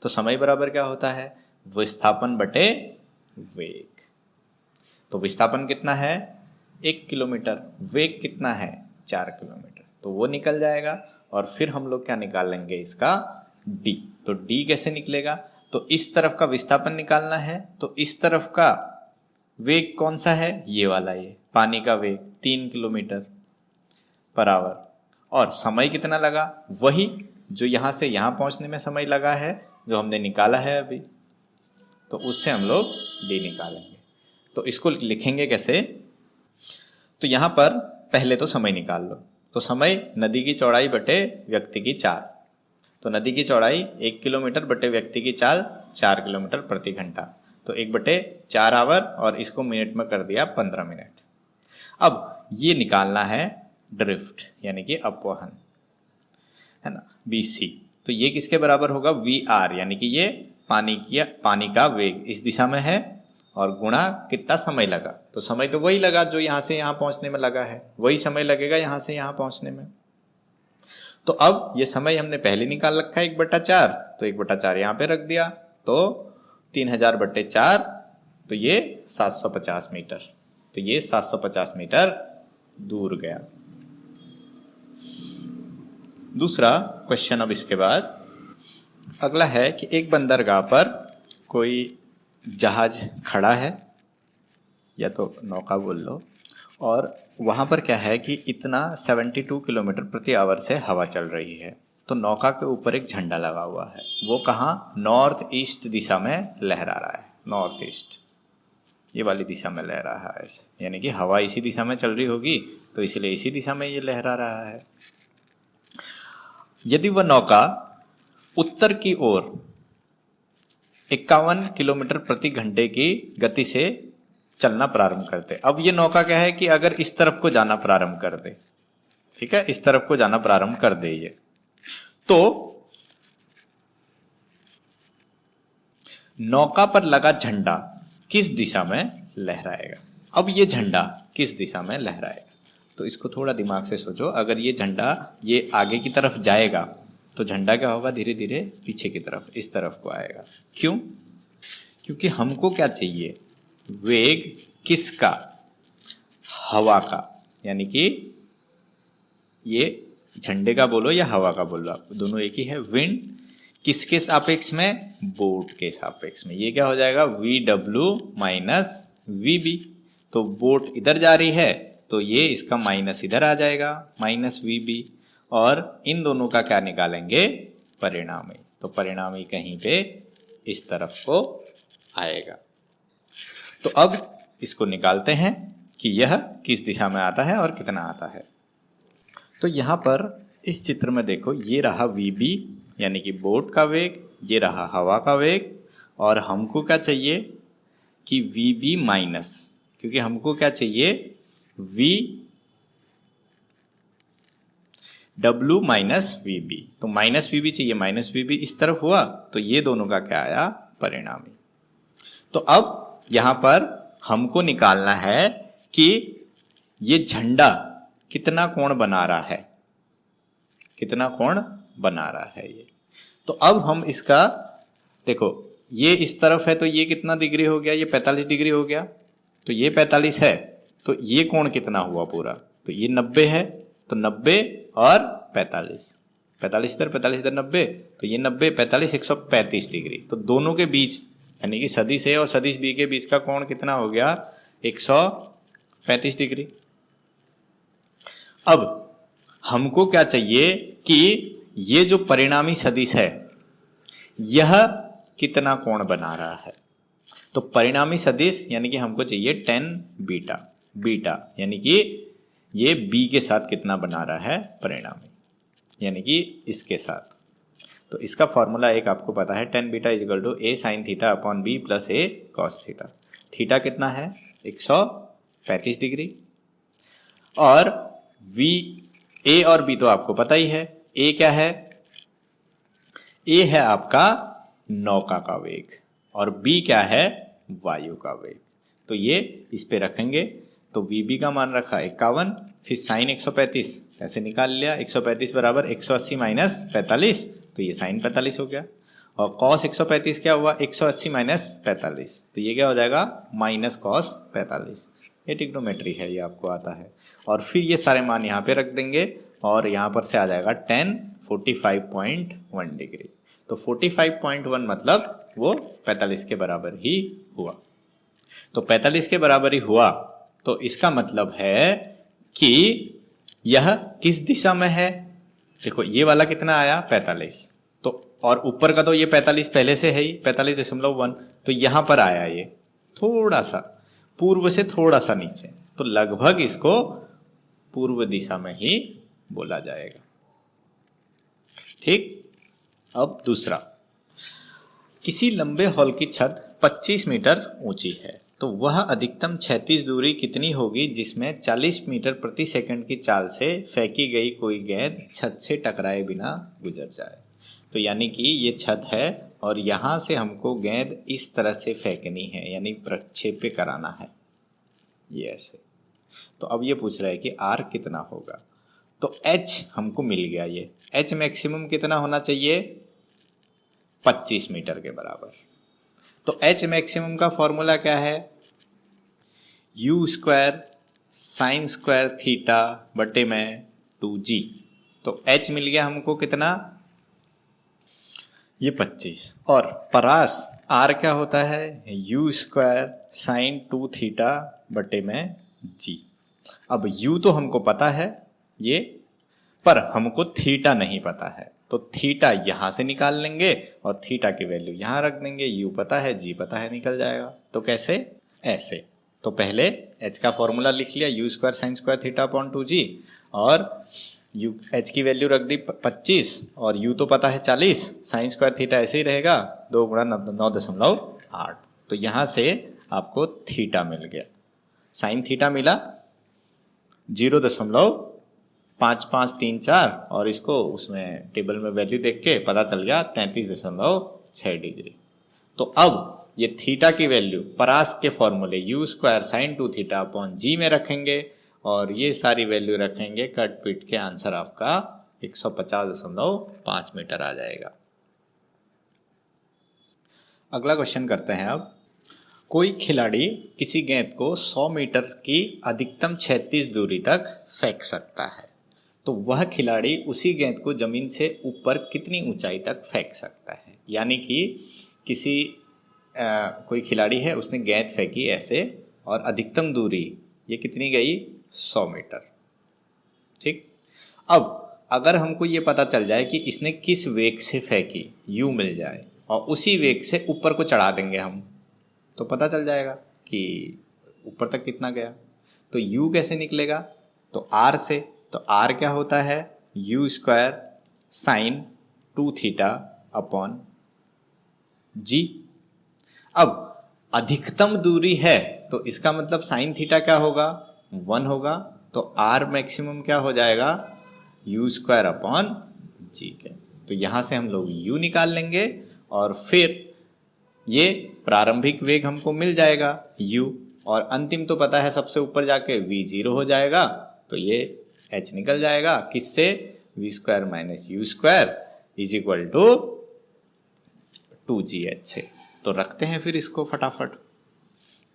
तो समय बराबर क्या होता है, विस्थापन बटे वेग। तो विस्थापन कितना है 1 किलोमीटर, वेग कितना है 4 किलोमीटर, तो वो निकल जाएगा। और फिर हम लोग क्या निकालेंगे इसका d। तो d कैसे निकलेगा, तो इस तरफ का विस्थापन निकालना है, तो इस तरफ का वेग कौन सा है, ये वाला, ये पानी का वेग 3 किलोमीटर पर आवर। और समय कितना लगा, वही जो यहां से यहां पहुंचने में समय लगा है, जो हमने निकाला है अभी, तो उससे हम लोग d निकालेंगे। तो इसको लिखेंगे कैसे, तो यहां पर पहले तो समय निकाल लो। तो समय नदी की चौड़ाई बटे व्यक्ति की चाल, तो नदी की चौड़ाई 1 किलोमीटर बटे व्यक्ति की चाल 4 किलोमीटर प्रति घंटा, तो 1/4 आवर, और इसको मिनट में कर दिया 15 मिनट। अब ये निकालना है ड्रिफ्ट यानी कि अपवहन, है ना, BC। तो ये किसके बराबर होगा, VR, यानी कि ये पानी का वेग इस दिशा में है, और गुणा कितना समय लगा, तो समय तो वही लगा जो यहां से यहां पहुंचने में लगा है, वही समय लगेगा यहां से यहां पहुंचने में। तो अब ये समय हमने पहले निकाल रखा है 1/4, तो 1/4 यहां पे रख दिया, तो 3000/4, तो ये 750 मीटर, तो ये 750 मीटर दूर गया। दूसरा क्वेश्चन अब इसके बाद अगला है कि एक बंदरगाह पर कोई जहाज खड़ा है, या तो नौका बोल लो, और वहां पर क्या है कि इतना 72 किलोमीटर प्रति आवर से हवा चल रही है। तो नौका के ऊपर एक झंडा लगा हुआ है, वो कहाँ, नॉर्थ ईस्ट दिशा में लहरा रहा है, नॉर्थ ईस्ट ये वाली दिशा में लहरा रहा है, यानी कि हवा इसी दिशा में चल रही होगी, तो इसलिए इसी दिशा में ये लहरा रहा है। यदि वह नौका उत्तर की ओर 51 किलोमीटर प्रति घंटे की गति से चलना प्रारंभ करते, अब ये नौका क्या है कि अगर इस तरफ को जाना प्रारंभ कर दे, ठीक है, इस तरफ को जाना प्रारंभ कर दे ये, तो नौका पर लगा झंडा किस दिशा में लहराएगा। अब ये झंडा किस दिशा में लहराएगा, तो इसको थोड़ा दिमाग से सोचो। अगर ये झंडा ये आगे की तरफ जाएगा तो झंडा क्या होगा, धीरे धीरे पीछे की तरफ, इस तरफ को आएगा। क्यों, क्योंकि हमको क्या चाहिए, वेग किसका, हवा का, यानी कि ये झंडे का बोलो या हवा का बोलो, आप दोनों एक ही है। विंड किसके सापेक्ष में, बोट के सापेक्ष में, ये क्या हो जाएगा VW माइनस VB। तो बोट इधर जा रही है तो ये इसका माइनस इधर आ जाएगा, माइनस VB, और इन दोनों का क्या निकालेंगे, परिणामी। तो परिणामी कहीं पे इस तरफ को आएगा। तो अब इसको निकालते हैं कि यह किस दिशा में आता है और कितना आता है। तो यहां पर इस चित्र में देखो, ये रहा VB यानी कि बोट का वेग, ये रहा हवा का वेग, और हमको क्या चाहिए कि VB माइनस, क्योंकि हमको क्या चाहिए VW माइनस VB, तो माइनस VB चाहिए, माइनस VB इस तरफ हुआ, तो ये दोनों का क्या आया, परिणामी। तो अब यहां पर हमको निकालना है कि ये झंडा कितना कोण बना रहा है, कितना कोण बना रहा है ये। तो अब हम इसका देखो, ये इस तरफ है तो ये कितना डिग्री हो गया, ये 45 डिग्री हो गया, तो ये 45 है, तो ये कोण कितना हुआ पूरा, तो ये 90 है, तो 90 और 45, 45 इधर 45 इधर 90, तो ये 90 45 135 डिग्री। तो दोनों के बीच यानी कि सदिश ए और सदिश बी के बीच का कोण कितना हो गया, 135 डिग्री। अब हमको क्या चाहिए कि ये जो परिणामी सदिश है यह कितना कोण बना रहा है। तो परिणामी सदिश यानी कि हमको चाहिए tan बीटा, बीटा, यानी कि ये बी के साथ कितना बना रहा है परिणामी, यानी कि इसके साथ। तो इसका फॉर्मूला एक आपको पता है, tan beta is equal to a sin theta upon b plus a cos theta. Theta कितना है 135 डिग्री, और v a और b तो आपको पता ही है। a क्या है, a है आपका नौका का वेग और b क्या है वायु का वेग। तो ये इस पे रखेंगे तो vb का मान रखा 51, फिर साइन 135 ऐसे निकाल लिया, 135 बराबर 180 माइनस 45, तो ये साइन 45 हो गया। और कॉस 135 क्या हुआ 180 माइनस 45, तो ये क्या हो जाएगा माइनस कॉस 45। ये ट्रिग्नोमेट्री है, ये आपको आता है। और फिर ये सारे मान यहाँ पे रख देंगे और यहाँ पर से आ जाएगा tan 45.1 डिग्री। तो 45.1 मतलब वो 45 के बराबर ही हुआ। तो 45 के बराबर ही हुआ, तो इसका मतलब है कि यह किस दिशा में है। देखो ये वाला कितना आया 45, तो और ऊपर का तो ये 45 पहले से है ही 45.1, तो यहां पर आया ये थोड़ा सा पूर्व से थोड़ा सा नीचे, तो लगभग इसको पूर्व दिशा में ही बोला जाएगा। ठीक। अब दूसरा, किसी लंबे हॉल की छत 25 मीटर ऊंची है, तो वह अधिकतम क्षैतिज दूरी कितनी होगी जिसमें 40 मीटर प्रति सेकंड की चाल से फेंकी गई कोई गेंद छत से टकराए बिना गुजर जाए। तो यानी कि ये छत है और यहाँ से हमको गेंद इस तरह से फेंकनी है, यानी प्रक्षेप्य कराना है ये ऐसे। तो अब ये पूछ रहा है कि R कितना होगा, तो H हमको मिल गया। ये H मैक्सिमम कितना होना चाहिए 25 मीटर के बराबर। तो H मैक्सिमम का फॉर्मूला क्या है, U square sine square theta बटे में 2G। तो H मिल गया हमको कितना, ये 25, और परास R क्या होता है U स्क्वायर साइन 2 थीटा बटे में G। अब U तो हमको पता है ये, पर हमको थीटा नहीं पता है, तो थीटा यहां से निकाल लेंगे और थीटा की वैल्यू यहां रख देंगे। U पता है G पता है, निकल जाएगा। तो कैसे, ऐसे। तो पहले H का फॉर्मूला लिख लिया, U square sine square theta upon 2G, और H की वैल्यू रख दी 25 और U तो पता है 40, साइन स्क्वायर थीटा ऐसे ही रहेगा 2 गुणा 9.8। तो यहां से आपको थीटा मिल गया, साइन थीटा मिला 0.5534, और इसको उसमें टेबल में वैल्यू देख के पता चल गया 33.6 डिग्री। तो अब ये थीटा की वैल्यू परास के फॉर्मूले U square sine 2 theta upon G में रखेंगे और ये सारी वैल्यू रखेंगे, कट पीट के आंसर आपका 150.5 मीटर आ जाएगा। अगला क्वेश्चन करते हैं अब। कोई खिलाड़ी किसी गेंद को 100 मीटर की अधिकतम क्षैतिज दूरी तक फेंक सकता है, तो वह खिलाड़ी उसी गेंद को जमीन से ऊपर कितनी ऊंचाई तक फेंक सकता है। यानी कि किसी कोई खिलाड़ी है, उसने गेंद फेंकी ऐसे और अधिकतम दूरी ये कितनी गई 100 मीटर। ठीक। अब अगर हमको ये पता चल जाए कि इसने किस वेग से फेंकी, U मिल जाए, और उसी वेग से ऊपर को चढ़ा देंगे हम, तो पता चल जाएगा कि ऊपर तक कितना गया। तो U कैसे निकलेगा, तो R से। तो R क्या होता है U square sine 2 theta upon G। अब अधिकतम दूरी है तो इसका मतलब साइन थीटा क्या होगा 1 होगा, तो R मैक्सिमम क्या हो जाएगा U स्क्वायर अपॉन G के। तो यहां से हम लोग U निकाल लेंगे और फिर ये प्रारंभिक वेग हमको मिल जाएगा U, और अंतिम तो पता है सबसे ऊपर जाके V 0 हो जाएगा, तो ये H निकल जाएगा किससे V square minus U square is equal to 2GH से। तो रखते हैं फिर इसको फटाफट।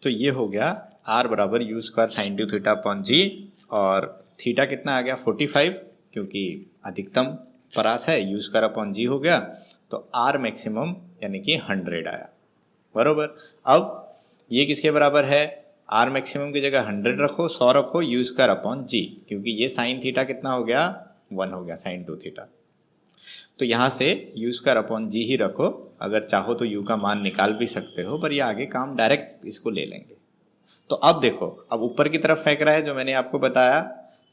तो ये हो गया R बराबर U square sine 2 theta upon G, और थीटा कितना आ गया 45, क्योंकि अधिकतम परास है, U स्क्वायर अपॉन G हो गया, तो R मैक्सिमम यानी कि 100 आया बरोबर। अब ये किसके बराबर है, R मैक्सिमम की जगह 100 रखो, 100 रखो, U स्क्वायर अपॉन G, क्योंकि ये साइन थीटा कितना हो गया 1 हो गया साइन 2 थीटा। तो यहाँ से U स्क्वायर अपॉन G ही रखो, अगर चाहो तो U का मान निकाल भी सकते हो, पर ये आगे काम डायरेक्ट इसको ले लेंगे। तो अब देखो, अब ऊपर की तरफ फेंक रहा है जो मैंने आपको बताया,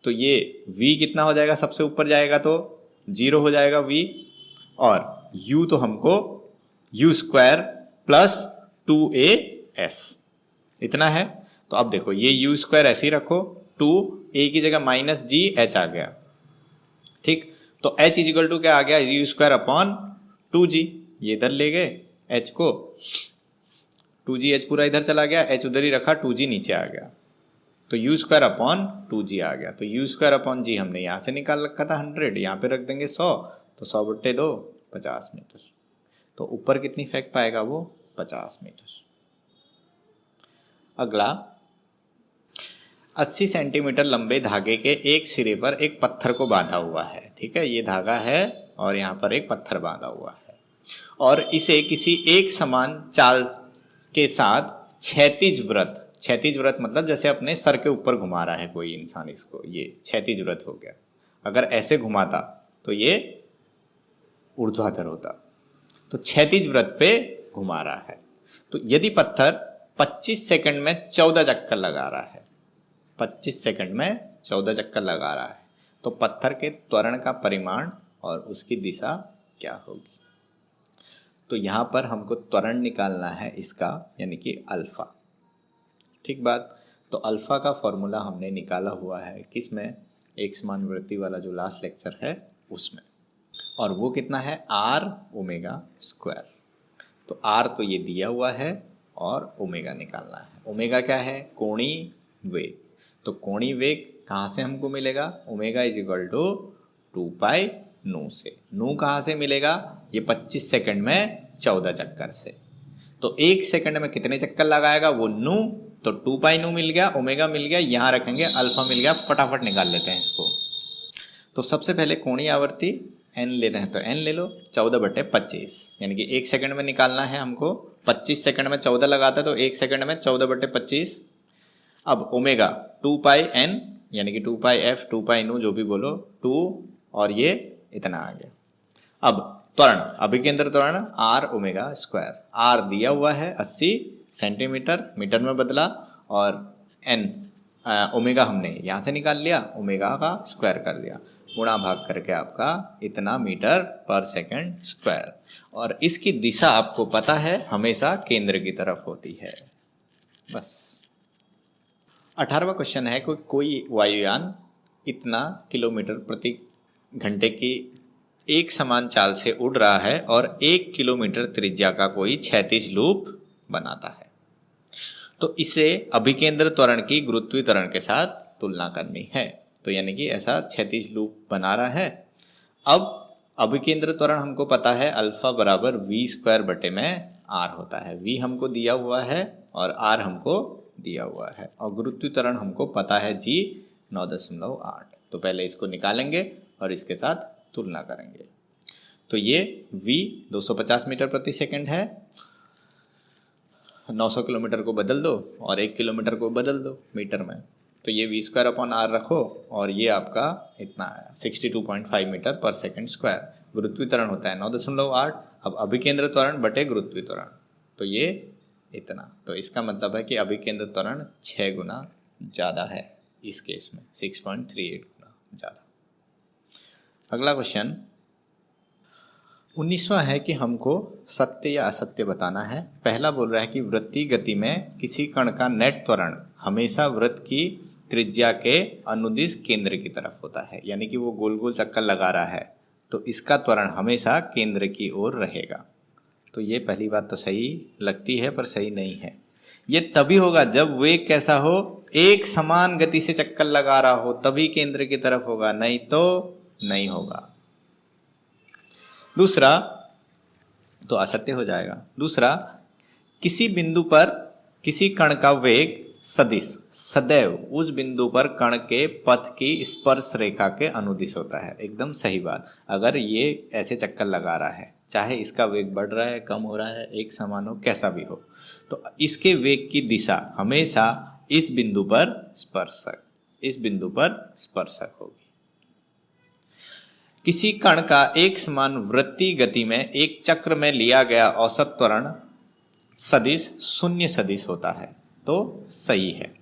तो ये v कितना हो जाएगा, सबसे ऊपर जाएगा तो 0 हो जाएगा v, और u तो हमको u स्क्वायर प्लस 2as इतना है। तो अब देखो ये u स्क्वायर ऐसे ही रखो, 2a की जगह माइनस जी एच आ गया, ठीक। तो h इजिकल टू क्या आ गया, u स्क्वायर अपॉन 2g, ये इधर ले गए h को, 2g h पूरा इधर चला गया, h उधर ही रखा, 2g नीचे आ गया, तो u स्क्वायर अपॉन 2g आ गया। तो u स्क्वायर अपॉन g हमने यहाँ से निकाल रखा था 100, यहाँ पे रख देंगे 100, तो 100/2 50 मीटर। तो ऊपर कितनी फेंक पाएगा वो, 50 मीटर। अगला, 80 सेंटीमीटर लंबे धागे के एक सिरे पर एक पत्थर को बांधा हुआ है, ठीक है, ये धागा है और यहाँ पर एक पत्थर बांधा हुआ है, और इसे किसी एक समान चाल के साथ क्षैतिज व्रत मतलब जैसे अपने सर के ऊपर घुमा रहा है कोई इंसान, इसको ये क्षैतिज व्रत हो गया। अगर ऐसे घुमाता तो ये ऊर्ध्वाधर होता, तो क्षैतिज व्रत पे घुमा रहा है। तो यदि पत्थर 25 सेकंड में 14 चक्कर लगा रहा है, 25 सेकंड में 14 चक्कर लगा रहा है, तो पत्थर के त्वरण का परिमाण और उसकी दिशा क्या होगी। तो यहां पर हमको त्वरण निकालना है इसका, यानी कि अल्फा, ठीक बात। तो अल्फा का फॉर्मूला हमने निकाला हुआ है किसमें, एक समान वृत्ति वाला जो लास्ट लेक्चर है उसमें, और वो कितना है, r ओमेगा स्क्वायर। तो r तो ये दिया हुआ है और ओमेगा निकालना है। ओमेगा क्या है, कोणीय वेग। तो कोणीय वेग कहाँ से हमको मिलेगा, ओमेगा इज इक्वल टू 2π नू से। नू कहाँ से मिलेगा, ये 25 सेकंड में 14 चक्कर से। तो एक सेकंड में कितने चक्कर लगाएगा वो नू, तो 2π नू मिल गया, ओमेगा मिल गया, यहाँ रखेंगे अल्फा मिल गया, फटाफट निकाल लेते हैं इसको। तो सबसे पहले कोणीय आवर्ती n ले रहे हैं तो n ले लो, 14/25, यानी कि एक सेकंड में निकालना है हमको। 25 सेकंड में 14 लगाता है तो एक सेकंड में 14/25। अब ओमेगा 2πn यानी कि 2πf 2π नू जो भी बोलो, 2 और ये इतना आ गया। अब त्वरण, अभिकेंद्र त्वरण r ओमेगा स्क्वायर, r दिया हुआ है 80 सेंटीमीटर, मीटर में बदला, और n ओमेगा हमने यहाँ से निकाल लिया, ओमेगा का स्क्वायर कर दिया, गुणा भाग करके आपका इतना मीटर पर सेकंड स्क्वायर। और इसकी दिशा आपको पता है हमेशा केंद्र की तरफ होती है। बस 18वां क्वेश्चन है, कोई वायुयान इतना किलोमीटर प्रति घंटे की एक समान चाल से उड़ रहा है और 1 किलोमीटर त्रिज्या का कोई क्षैतिज लूप बनाता है। तो इसे अभिकेंद्र त्वरण की गुरुत्वीय त्वरण के साथ तुलना करनी है। तो यानी कि ऐसा क्षैतिज लूप बना रहा है। अब अभिकेंद्र त्वरण हमको पता है अल्फा बराबर v स्क्वायर बटे में r होता है। v हमको दिया हुआ है और r हमको दिया हुआ है, और गुरुत्वीय त्वरण हमको पता है g 9.8। तो पहले इसको निकालेंगे और इसके साथ तुलना करेंगे। तो ये v 250 मीटर प्रति सेकंड है, 900 किलोमीटर को बदल दो और 1 किलोमीटर को बदल दो मीटर में, तो ये v स्क्वायर अपॉन r रखो और ये आपका इतना आया 62.5 मीटर पर सेकंड स्क्वायर। गुरुत्वीय त्वरण होता है 9.8। अब अभिकेंद्र त्वरण बटे गुरुत्वीय त्वरण, तो ये इतना। तो इसका मतलब है कि अभिकेंद्र त्वरण 6 गुना ज़्यादा है इस केस में, 6.38 गुना ज़्यादा। अगला क्वेश्चन 19वां है कि हमको सत्य या असत्य बताना है। पहला बोल रहा है कि वृत्तीय गति में किसी कण का नेट त्वरण हमेशा वृत्त की त्रिज्या के अनुदिश केंद्र की तरफ होता है, यानी कि वो गोल गोल चक्कर लगा रहा है तो इसका त्वरण हमेशा केंद्र की ओर रहेगा। तो ये पहली बात तो सही लगती है पर सही नहीं है। ये तभी होगा जब वेग कैसा हो, एक समान गति से चक्कर लगा रहा हो, तभी केंद्र की तरफ होगा, नहीं तो नहीं होगा। दूसरा तो असत्य हो जाएगा। दूसरा, किसी बिंदु पर किसी कण का वेग सदिश सदैव उस बिंदु पर कण के पथ की स्पर्श रेखा के अनुदिश होता है। एकदम सही बात। अगर ये ऐसे चक्कर लगा रहा है, चाहे इसका वेग बढ़ रहा है, कम हो रहा है, एक समान हो, कैसा भी हो, तो इसके वेग की दिशा हमेशा इस बिंदु पर स्पर्शक होगी। किसी कण का एक समान वृत्तीय गति में एक चक्र में लिया गया औसत त्वरण सदिश शून्य सदिश होता है। तो तो सही है।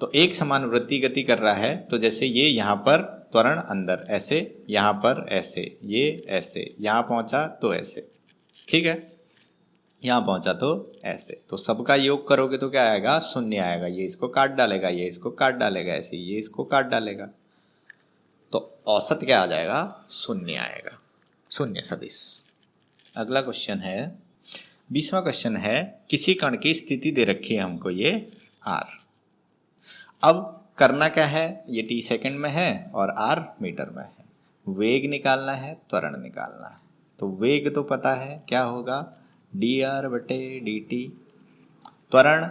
तो एक समान वृत्तीय गति कर रहा है, तो जैसे ये यहाँ पर त्वरण अंदर ऐसे, यहाँ पर ऐसे, ये ऐसे, यहाँ पहुंचा तो ऐसे, ठीक है, यहाँ पहुंचा तो ऐसे, तो सबका योग करोगे तो क्या आएगा, शून्य आएगा। ये इसको काट डालेगा, ये इसको काट डालेगा, ऐसे ये इसको काट डालेगा, तो औसत क्या आ जाएगा, शून्य आएगा, शून्य सदिश। अगला क्वेश्चन है 20वां क्वेश्चन है, किसी कण की स्थिति दे रखी है हमको ये r। अब करना क्या है, ये t सेकंड में है और r मीटर में है, वेग निकालना है, त्वरण निकालना है। तो वेग तो पता है क्या होगा, dr बटे dt, त्वरण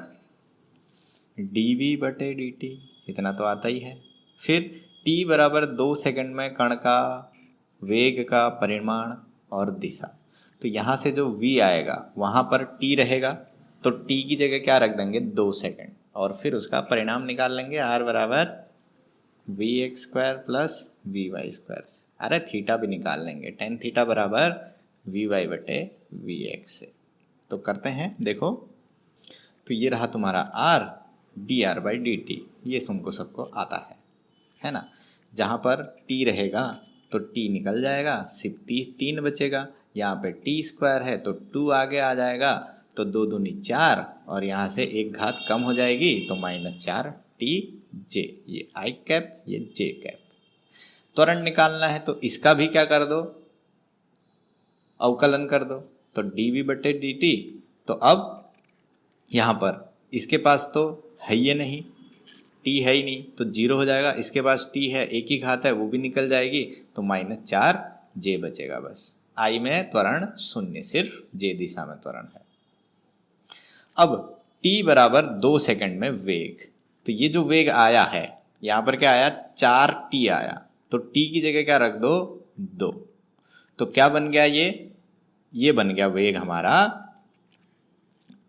dv बटे dt, इतना तो आता ही है। फिर t बराबर 2 सेकंड में कण का वेग का परिमाण और दिशा, तो यहाँ से जो v आएगा वहाँ पर t रहेगा, तो t की जगह क्या रख देंगे, 2 सेकंड, और फिर उसका परिणाम निकाल लेंगे, r बराबर vx square plus vy square. अरे थीटा भी निकाल लेंगे, टेन थीटा बराबर vy बटे vx से। तो करते हैं, देखो, तो ये रहा तुम्हारा r dr बाई dt, ये तुमको सबको आता है ना। जहाँ पर t रहेगा तो t निकल जाएगा, सिर्फ 3 बचेगा। यहाँ पे t स्क्वायर है तो 2 आगे आ जाएगा, तो 2 दूनी 4, और यहाँ से एक घात कम हो जाएगी तो -4 t j, ये i कैप, ये j कैप। त्वरण निकालना है तो इसका भी क्या कर दो, अवकलन कर दो, तो dv बटे dt। तो अब यहाँ पर इसके पास तो है ये नहीं, t है ही नहीं, तो 0 हो जाएगा। इसके पास t है, एक ही घात है, वो भी निकल जाएगी, तो -4 j बचेगा बस। i में त्वरण शून्य, सिर्फ j दिशा में त्वरण है। अब t बराबर 2 सेकंड में वेग, तो ये जो वेग आया है यहाँ पर क्या आया, 4t आया, तो t की जगह क्या रख दो, 2, तो क्या बन गया, ये बन गया वेग हमारा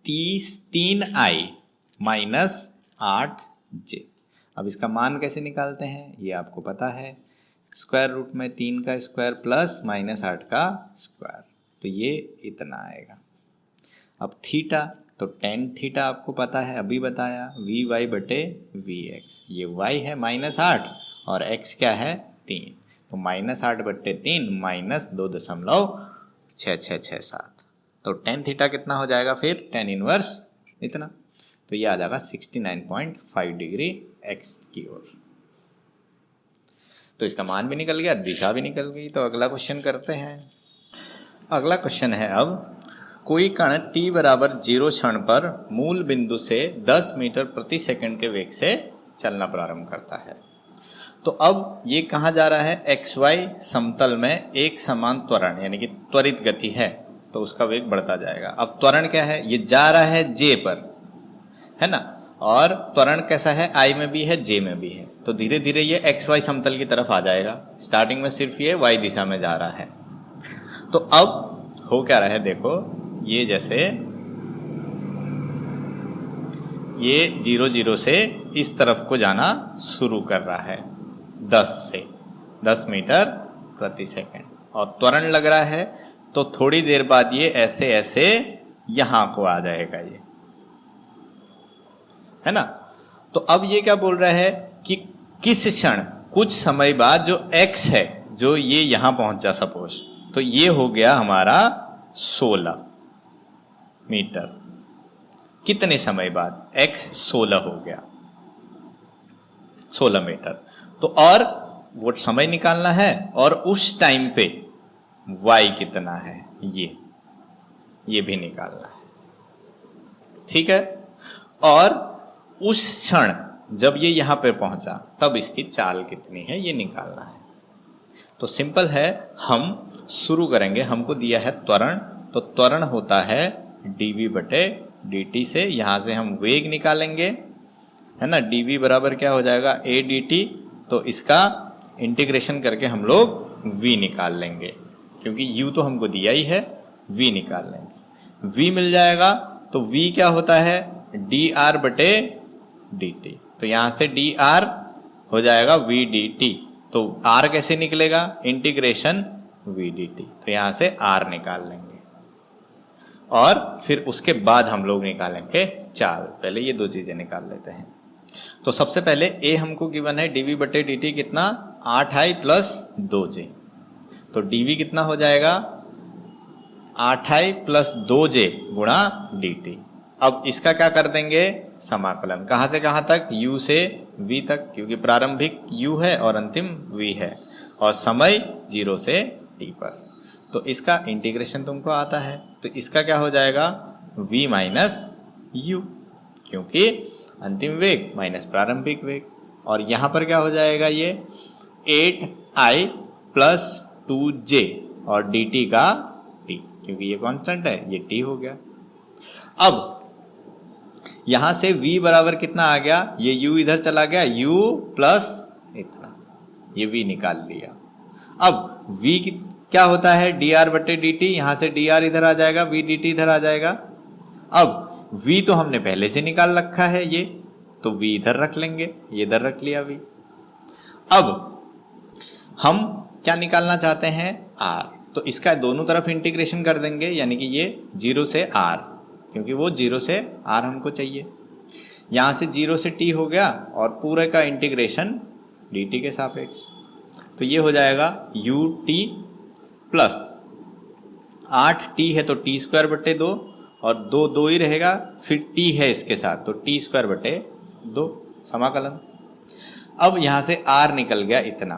3i माइनस 8j। अब इसका मान कैसे निकालते हैं, ये आपको पता है, स्क्वायर रूट में 3 का स्क्वायर प्लस -8 का स्क्वायर, तो ये इतना आएगा। अब थीटा, तो टेन थीटा आपको पता है, अभी बताया, वी वाई बटे वी एक्स, ये y है -8 और x क्या है 3, तो -8 बटे 3 माइनस 2.6667, तो टेन थीटा कितना हो जाएगा फिर, टेन इनवर्स इतना, तो ये आ जाएगा 69.5 डिग्री x की ओर। तो इसका मान भी निकल गया, दिशा भी निकल गई। तो अगला क्वेश्चन करते हैं। अगला क्वेश्चन है, अब कोई कण t बराबर 0 क्षण पर मूल बिंदु से 10 मीटर प्रति सेकंड के वेग से चलना प्रारंभ करता है। तो अब ये कहाँ जा रहा है, xy समतल में एक समान त्वरण यानी कि त्वरित गति है, तो उसका वेग बढ़ता जाएगा। अब त्वरण क्या है, ये जा रहा है j पर, है ना, और त्वरण कैसा है, i में भी है j में भी है, तो धीरे धीरे ये xy समतल की तरफ आ जाएगा। स्टार्टिंग में सिर्फ ये y दिशा में जा रहा है। तो अब हो क्या रहा है, देखो, ये जैसे ये 0 से इस तरफ को जाना शुरू कर रहा है, 10 मीटर प्रति सेकंड, और त्वरण लग रहा है, तो थोड़ी देर बाद ये ऐसे ऐसे यहां को आ जाएगा, ये है ना। तो अब ये क्या बोल रहा है कि किस क्षण, कुछ समय बाद जो x है, जो ये यहां पहुंच जा सपोज, तो ये हो गया हमारा 16 मीटर, कितने समय बाद, x 16 हो गया, 16 मीटर। तो और वो समय निकालना है, और उस टाइम पे y कितना है, ये भी निकालना है, ठीक है। और उस क्षण जब ये यहां पे पहुंचा तब इसकी चाल कितनी है, ये निकालना है। तो सिंपल है, हम शुरू करेंगे, हमको दिया है त्वरण, तो त्वरण होता है dv बटे dt से, यहां से हम वेग निकालेंगे, है ना, dv बराबर क्या हो जाएगा, a dt, तो इसका इंटीग्रेशन करके हम लोग v निकाल लेंगे, क्योंकि u तो हमको दिया ही है, v निकाल लेंगे, v मिल जाएगा। तो v क्या होता है, dr बटे dt, तो यहां से dr हो जाएगा v dt, तो r कैसे निकलेगा, इंटीग्रेशन v dt, तो यहां से r निकाल लेंगे। और फिर उसके बाद हम लोग निकालेंगे चाल। पहले ये दो चीजें निकाल लेते हैं। तो सबसे पहले ए हमको गिवन है dv बटे dt कितना 8i प्लस 2j। तो dv कितना हो जाएगा 8i प्लस 2j गुणा dt। अब इसका क्या कर देंगे समाकलन, कहां से कहां तक, u से v तक, क्योंकि प्रारंभिक u है और अंतिम v है और समय 0 से t पर। तो इसका इंटीग्रेशन तुमको आता है, तो इसका क्या हो जाएगा v माइनस u, क्योंकि अंतिम वेग माइनस प्रारंभिक वेग। और यहां पर क्या हो जाएगा ये 8i प्लस 2j और dt का t, क्योंकि ये कांस्टेंट है, ये t हो गया। अब यहां से v बराबर कितना आ गया, ये u इधर चला गया, u प्लस इतना, ये v निकाल लिया। अब v क्या होता है dr बटे dt, यहां से dr इधर आ जाएगा, v dt इधर आ जाएगा। अब v तो हमने पहले से निकाल रखा है ये, तो v इधर रख लेंगे, ये इधर रख लिया v। अब हम क्या निकालना चाहते हैं r, तो इसका दोनों तरफ इंटीग्रेशन कर देंगे, यानी कि ये 0 से r, क्योंकि वो 0 से r हमको चाहिए। यहां से 0 से t हो गया और पूरे का इंटीग्रेशन dt के सापेक्ष, तो ये हो जाएगा ut प्लस 8t है तो t स्क्वायर बटे 2 और 2 ही रहेगा, फिर t है इसके साथ तो t स्क्वायर बटे 2 समाकलन। अब यहां से r निकल गया इतना,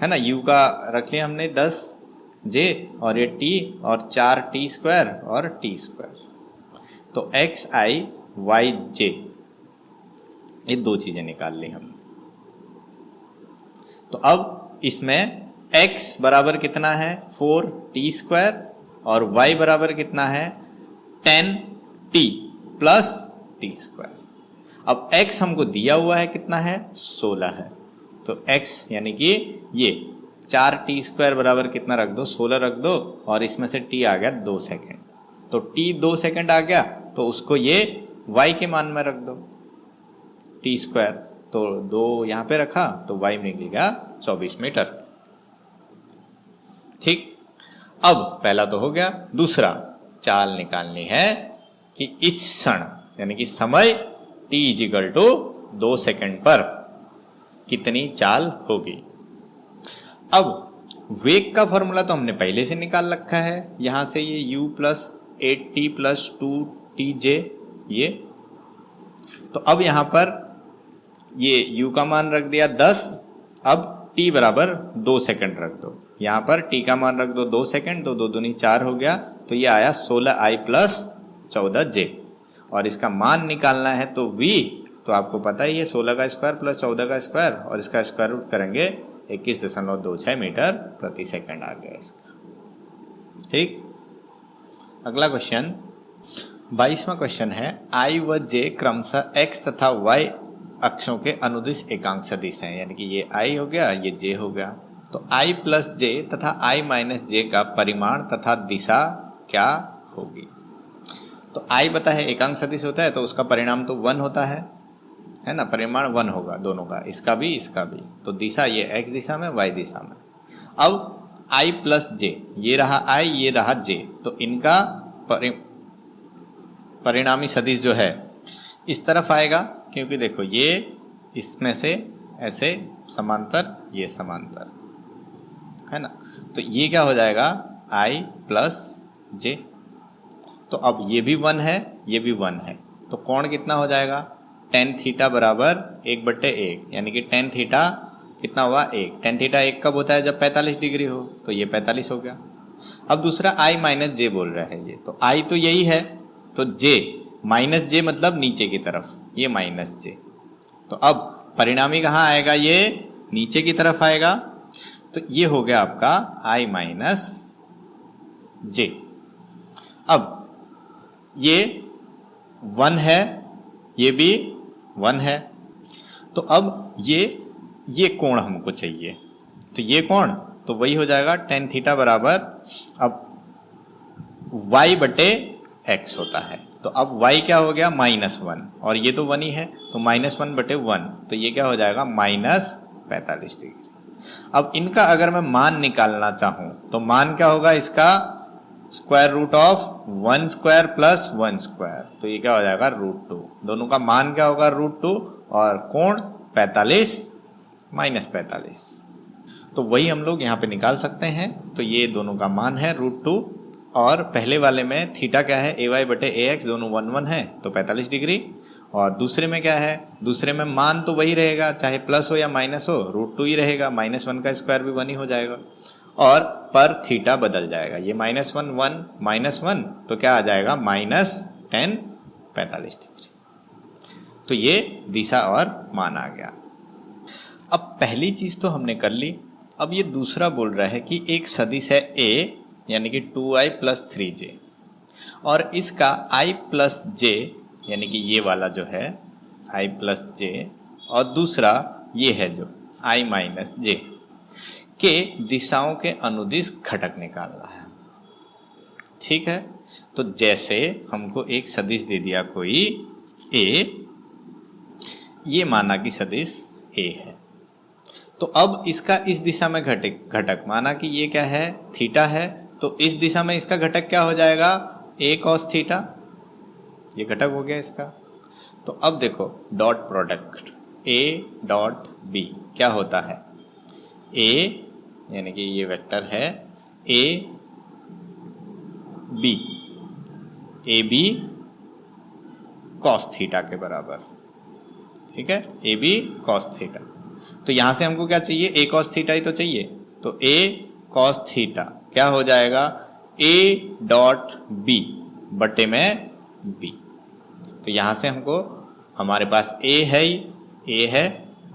है ना, u का रख लिया हमने 10j और ये t और 4t स्क्वायर और t स्क्वायर, तो xi yj, ये दो चीजें निकाल ली हमने। तो अब इसमें x बराबर कितना है 4t स्क्वायर और y बराबर कितना है 10t प्लस t स्क्वायर। अब x हमको दिया हुआ है कितना है 16 है, तो x यानी कि ये 4t स्क्वायर बराबर कितना रख दो 16 रख दो और इसमें से t आ गया 2 सेकेंड, तो t 2 सेकेंड आ गया तो उसको ये y के मान में रख दो t स्क्वायर, तो 2 यहां पे रखा तो y में निकल गया 24 मीटर। ठीक, अब पहला तो हो गया, दूसरा चाल निकालनी है कि इस क्षण यानी कि समय t इजिकल टू 2 सेकेंड पर कितनी चाल होगी। अब वेग का फॉर्मूला तो हमने पहले से निकाल रखा है, यहां से ये u plus 8t plus 2tj ये, तो अब यहां पर ये u का मान रख दिया 10, अब t बराबर 2 सेकेंड रख दो, यहां पर t का मान रख दो 2 सेकेंड, तो 2 दूनी 4 हो गया, तो ये आया 16i प्लस 14j और इसका मान निकालना है तो v, तो आपको पता ही है 16 का स्क्वायर प्लस 14 का स्क्वायर और इसका स्क्वायर रूट करेंगे 21.26 मीटर प्रति सेकंड आ गया इसका। ठीक, अगला क्वेश्चन 22वां क्वेश्चन है i व j क्रमशः x तथा y अक्षों के अनुदिश एकांक सदिश हैं, यानी कि ये i हो गया ये j हो गया, तो i प्लस j तथा i माइनस j का परिमाण तथा दिशा क्या होगी। तो i बता है एकांक सदिश होता है तो उसका परिणाम तो 1 होता है ना, परिमाण 1 होगा दोनों का, इसका भी इसका भी, तो दिशा ये x दिशा में y दिशा में। अब i प्लस j, ये रहा i ये रहा j, तो इनका परिणामी सदिश जो है इस तरफ आएगा, क्योंकि देखो ये इसमें से ऐसे समांतर ये समांतर है ना, तो ये क्या हो जाएगा i प्लस j, तो अब ये भी 1 है ये भी 1 है, तो कोण कितना हो जाएगा tan थीटा बराबर 1/1, यानी कि tan थीटा कितना हुआ 1, tan थीटा 1 कब होता है जब 45 डिग्री हो, तो ये 45 हो गया। अब दूसरा i माइनस j बोल रहा है ये, तो i तो यही है, तो j माइनस j मतलब नीचे की तरफ, ये माइनस j, तो अब परिणामी कहाँ आएगा ये नीचे की तरफ आएगा, तो ये हो गया आपका i माइनस j। अब ये 1 है ये भी 1 है, तो अब ये कोण हमको चाहिए, तो ये कोण तो वही हो जाएगा tan थीटा बराबर, अब y बटे x होता है, तो अब y क्या हो गया -1 और ये तो 1 ही है, तो -1/1, तो ये क्या हो जाएगा -45 डिग्री। अब इनका अगर मैं मान निकालना चाहूं तो मान क्या होगा इसका square root of 1 square plus 1 square, तो ये क्या हो जाएगा √2। दोनों का मान क्या होगा √2 और कोण 45 माइनस 45। तो वही हम लोग यहाँ पे निकाल सकते हैं। तो ये दोनों का मान है √2 और पहले वाले में थीटा क्या है ay बटे ax, दोनों 1 1 है तो 45 डिग्री। और दूसरे में क्या है, दूसरे में मान तो वही रहेगा, चाहे प्लस हो या माइनस हो √2 ही रहेगा, -1 का स्क्वायर भी 1 ही हो जाएगा और पर थीटा बदल जाएगा। ये -1 1 -1 तो क्या आ जाएगा -10 45 डिग्री। तो ये दिशा और मान आ गया। अब पहली चीज तो हमने कर ली। अब ये दूसरा बोल रहा है कि एक सदिश है a यानी कि 2i + 3j और इसका i + j यानी कि ये वाला जो है i + j और दूसरा ये है जो i - j के दिशाओं के अनुदिश घटक निकालना है। ठीक है, तो जैसे हमको एक सदिश दे दिया कोई a, ये माना कि सदिश a है, तो अब इसका इस दिशा में घटक माना कि ये क्या है थीटा है, तो इस दिशा में इसका घटक क्या हो जाएगा a cos थीटा, ये घटक हो गया इसका। तो अब देखो dot product a dot b क्या होता है, a यानी कि ये वेक्टर है a b cos थीटा के बराबर। ठीक है, ए बी cos थीटा। तो यहां से हमको क्या चाहिए, a cos थीटा ही तो चाहिए, तो a cos थीटा क्या हो जाएगा a डॉट b बटे में b। तो यहां से हमको हमारे पास a है ही, a है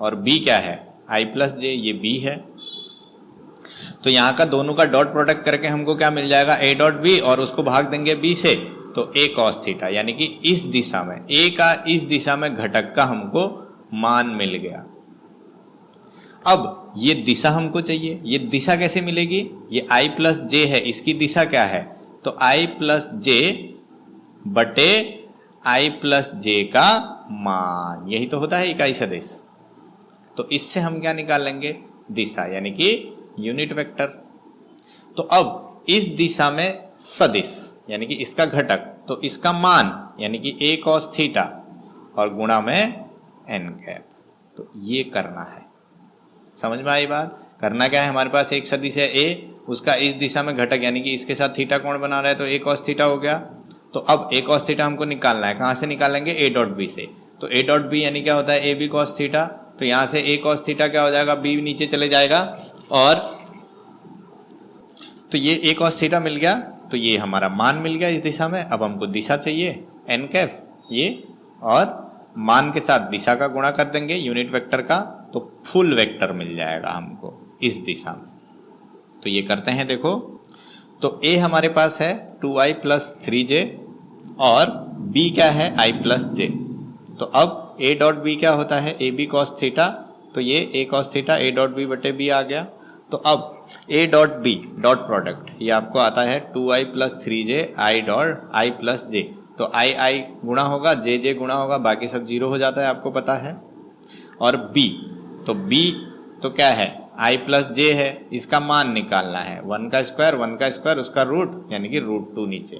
और b क्या है i + j, ये b है। तो यहाँ का दोनों का डॉट प्रोडक्ट करके हमको क्या मिल जाएगा a डॉट b और उसको भाग देंगे b से, तो a cos थीटा यानी कि इस दिशा में a का इस दिशा में घटक का हमको मान मिल गया। अब ये दिशा हमको चाहिए, ये दिशा कैसे मिलेगी, ये i + j है, इसकी दिशा क्या है, तो i + j बटे i + j का मान, यही तो होता है इकाई सदिश। तो इससे हम क्या निकाल लेंगे, दिशा यानी कि यूनिट वेक्टर। तो अब इस दिशा में सदिश यानी कि इसका घटक, तो इसका मान यानी कि a cos थीटा और गुणा में n कैप। तो ये करना है, समझ में आई बात। करना क्या है, हमारे पास एक सदिश है a, उसका इस दिशा में घटक यानी कि इसके साथ थीटा कोण बना रहा है, तो a cos थीटा हो गया। तो अब a cos थीटा हमको निकालना है, कहाँ से निकालेंगे, a डॉट b से। तो a डॉट b यानी क्या होता है a b cos थीटा, तो यहाँ से a cos थीटा क्या हो जाएगा, b नीचे चले जाएगा और तो ये a cos थीटा मिल गया। तो ये हमारा मान मिल गया इस दिशा में। अब हमको दिशा चाहिए n कैप, ये और मान के साथ दिशा का गुणा कर देंगे यूनिट वेक्टर का, तो फुल वेक्टर मिल जाएगा हमको इस दिशा में। तो ये करते हैं, देखो तो a हमारे पास है 2i + 3j और b क्या है i + j। तो अब a डॉट b क्या होता है a b cos थीटा, तो ये a cos theta a dot b बटे b आ गया। तो अब a dot b dot product ये आपको आता है 2i + 3j i + j, तो i गुणा होगा j गुणा होगा, बाकी सब जीरो हो जाता है, आपको पता है। और b, तो b तो क्या है i + j है, इसका मान निकालना है 1 का स्क्वायर उसका रूट यानी कि √2 नीचे।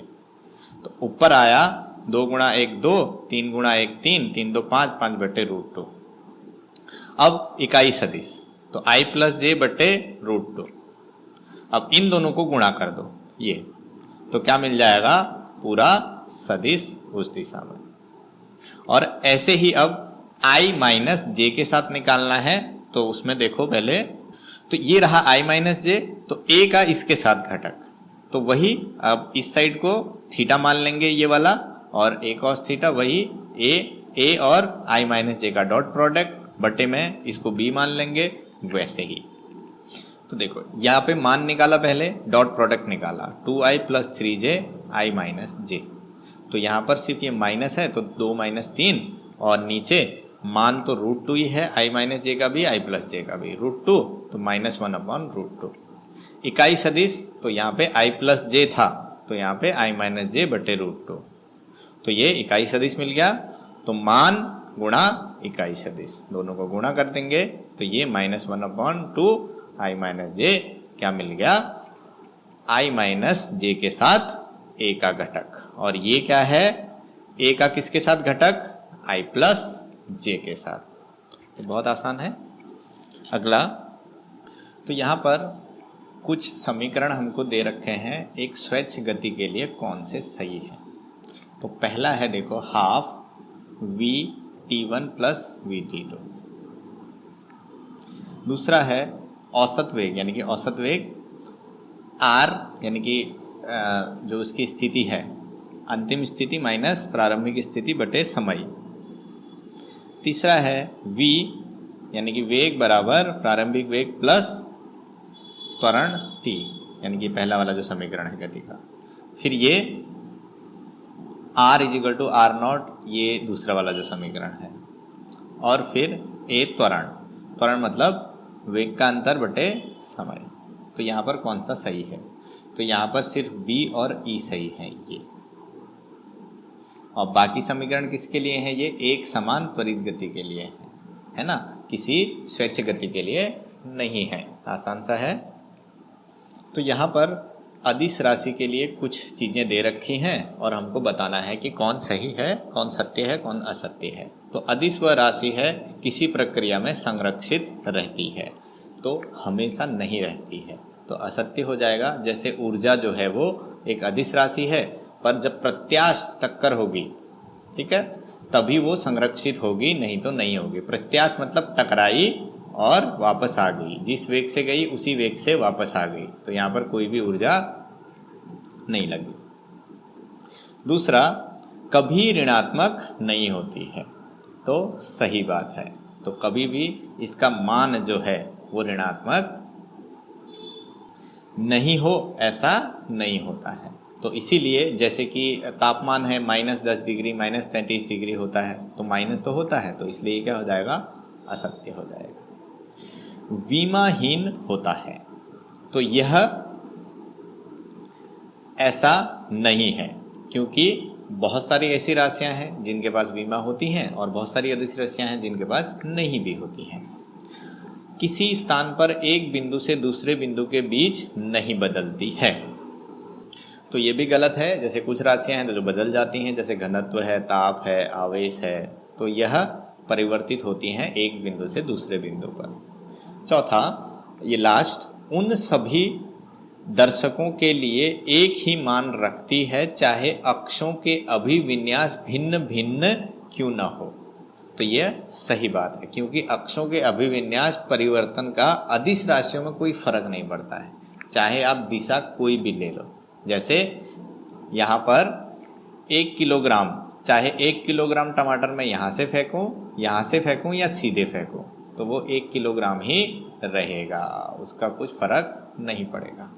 तो ऊपर आया 2 × 1 2, 3 × 1 3, 3 2 5, 5 बटे √2। अब इकाई सदिश, तो i + j बटे √2। अब इन दोनों को गुणा कर दो, ये तो क्या मिल जाएगा, पूरा सदिश उस दिशा में। और ऐसे ही अब i - j के साथ निकालना है, तो उसमें देखो पहले, तो ये रहा i - j, तो a का इसके साथ घटक, तो वही अब इस साइड को थीटा मान लेंगे ये वाला, और a cos थीटा वही a और i - j का डॉट प्रोडक्ट बटे में इसको b मान लेंगे वैसे ही। तो देखो यहाँ पे मान निकाला, पहले डॉट प्रोडक्ट निकाला 2i + 3j i - j, तो यहाँ पर सिर्फ ये माइनस है तो 2 - 3 और नीचे मान तो √2 ही है, i - j का भी i + j का भी √2, तो -1/√2। इकाई सदिश, तो यहाँ पे i + j था, तो यहाँ पे i - j बटे √2, तो ये इकाई सदिश मिल गया। तो मान गुणा इकाई सदिश दोनों को गुणा कर देंगे, तो ये -1/2 i - j क्या मिल गया, i माइनस जे के साथ a का घटक, और ये क्या है, a का किसके साथ घटक, i प्लस जे के साथ। तो बहुत आसान है। अगला, तो यहाँ पर कुछ समीकरण हमको दे रखे हैं एक स्वैच्छ गति के लिए कौन से सही है। तो पहला है देखो, half v t1 plus v t2। दूसरा है औसत वेग, यानी कि औसत वेग r, यानी कि जो उसकी स्थिति है, अंतिम स्थिति माइनस प्रारंभिक स्थिति बटे समय। तीसरा है v, यानी कि वेग बराबर प्रारंभिक वेग प्लस त्वरण t, यानी कि पहला वाला जो समीकरण है गति का। फिर ये r equal to R nought, ये दूसरा वाला जो समीकरण है। और फिर a त्वरण, त्वरण मतलब वेग का अंतर बटे समय। तो यहाँ पर कौन सा सही है, तो यहाँ पर सिर्फ b और e सही है ये, और बाकी समीकरण किसके लिए हैं, ये एक समान त्वरित गति के लिए है ना, किसी स्वैच्छ गति के लिए नहीं है। आसान सा है। तो यहाँ पर अदिश राशि के लिए कुछ चीज़ें दे रखी हैं और हमको बताना है कि कौन सही है, कौन सत्य है, कौन असत्य है। तो अदिश वह राशि है किसी प्रक्रिया में संरक्षित रहती है, तो हमेशा नहीं रहती है, तो असत्य हो जाएगा। जैसे ऊर्जा जो है वो एक अदिश राशि है, पर जब प्रत्यास्थ टक्कर होगी, ठीक है, तभी वो संरक्षित होगी, नहीं तो नहीं होगी। प्रत्यास्थ मतलब टकराई और वापस आ गई, जिस वेग से गई उसी वेग से वापस आ गई, तो यहाँ पर कोई भी ऊर्जा नहीं लगी। दूसरा, कभी ऋणात्मक नहीं होती है, तो सही बात है। तो कभी भी इसका मान जो है वो ऋणात्मक नहीं हो, ऐसा नहीं होता है। तो इसीलिए जैसे कि तापमान है -10 डिग्री, -33 डिग्री होता है, तो माइनस तो होता है, तो इसलिए क्या हो जाएगा, असत्य हो जाएगा। विमाहीन होता है, तो यह ऐसा नहीं है, क्योंकि बहुत सारी ऐसी राशियां हैं जिनके पास विमा होती हैं और बहुत सारी अदिश राशियां हैं जिनके पास नहीं भी होती हैं। किसी स्थान पर एक बिंदु से दूसरे बिंदु के बीच नहीं बदलती है, तो ये भी गलत है। जैसे कुछ राशियां हैं जो बदल जाती हैं, जैसे घनत्व है, ताप है, आवेश है, तो यह परिवर्तित होती हैं एक बिंदु से दूसरे बिंदु पर। चौथा, ये लास्ट, उन सभी दर्शकों के लिए एक ही मान रखती है, चाहे अक्षों के अभिविन्यास भिन्न भिन्न क्यों न हो। तो यह सही बात है, क्योंकि अक्षों के अभिविन्यास परिवर्तन का अदिश राशियों में कोई फर्क नहीं पड़ता है, चाहे आप दिशा कोई भी ले लो। जैसे यहाँ पर 1 किलोग्राम, चाहे 1 किलोग्राम टमाटर मैं यहाँ से फेंकूँ या सीधे फेंकूँ, तो वो 1 किलोग्राम ही रहेगा, उसका कुछ फर्क नहीं पड़ेगा।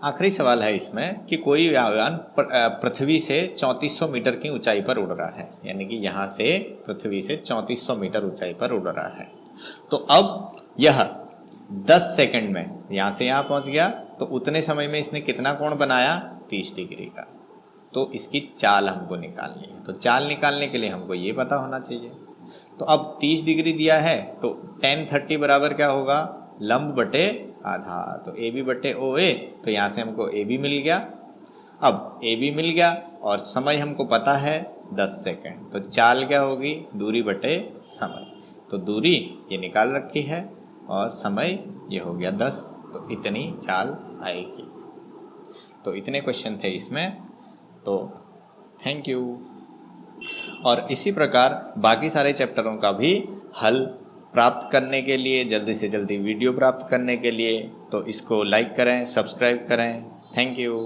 आखिरी सवाल है इसमें कि कोई यान पृथ्वी से 3400 मीटर की ऊंचाई पर उड़ रहा है, यानी कि यहाँ से पृथ्वी से 3400 मीटर ऊंचाई पर उड़ रहा है। तो अब यह 10 सेकंड में यहाँ से यहाँ पहुँच गया, तो उतने समय में इसने कितना कोण बनाया, 30 डिग्री का। तो इसकी चाल हमको निकालनी है, तो चाल निकालने के लिए हमको ये पता होना चाहिए। तो अब 30 डिग्री दिया है, तो tan 30 बराबर क्या होगा, लंब बटे आधार, तो AB बटे OA, तो यहाँ से हमको AB मिल गया। अब AB मिल गया और समय हमको पता है 10 सेकंड, तो चाल क्या होगी, दूरी बटे समय, तो दूरी ये निकाल रखी है और समय ये हो गया 10, तो इतनी चाल आएगी। तो इतने क्वेश्चन थे इसमें, तो थैंक यू। और इसी प्रकार बाकी सारे चैप्टरों का भी हल प्राप्त करने के लिए, जल्दी से जल्दी वीडियो प्राप्त करने के लिए, तो इसको लाइक करें, सब्सक्राइब करें। Thank you.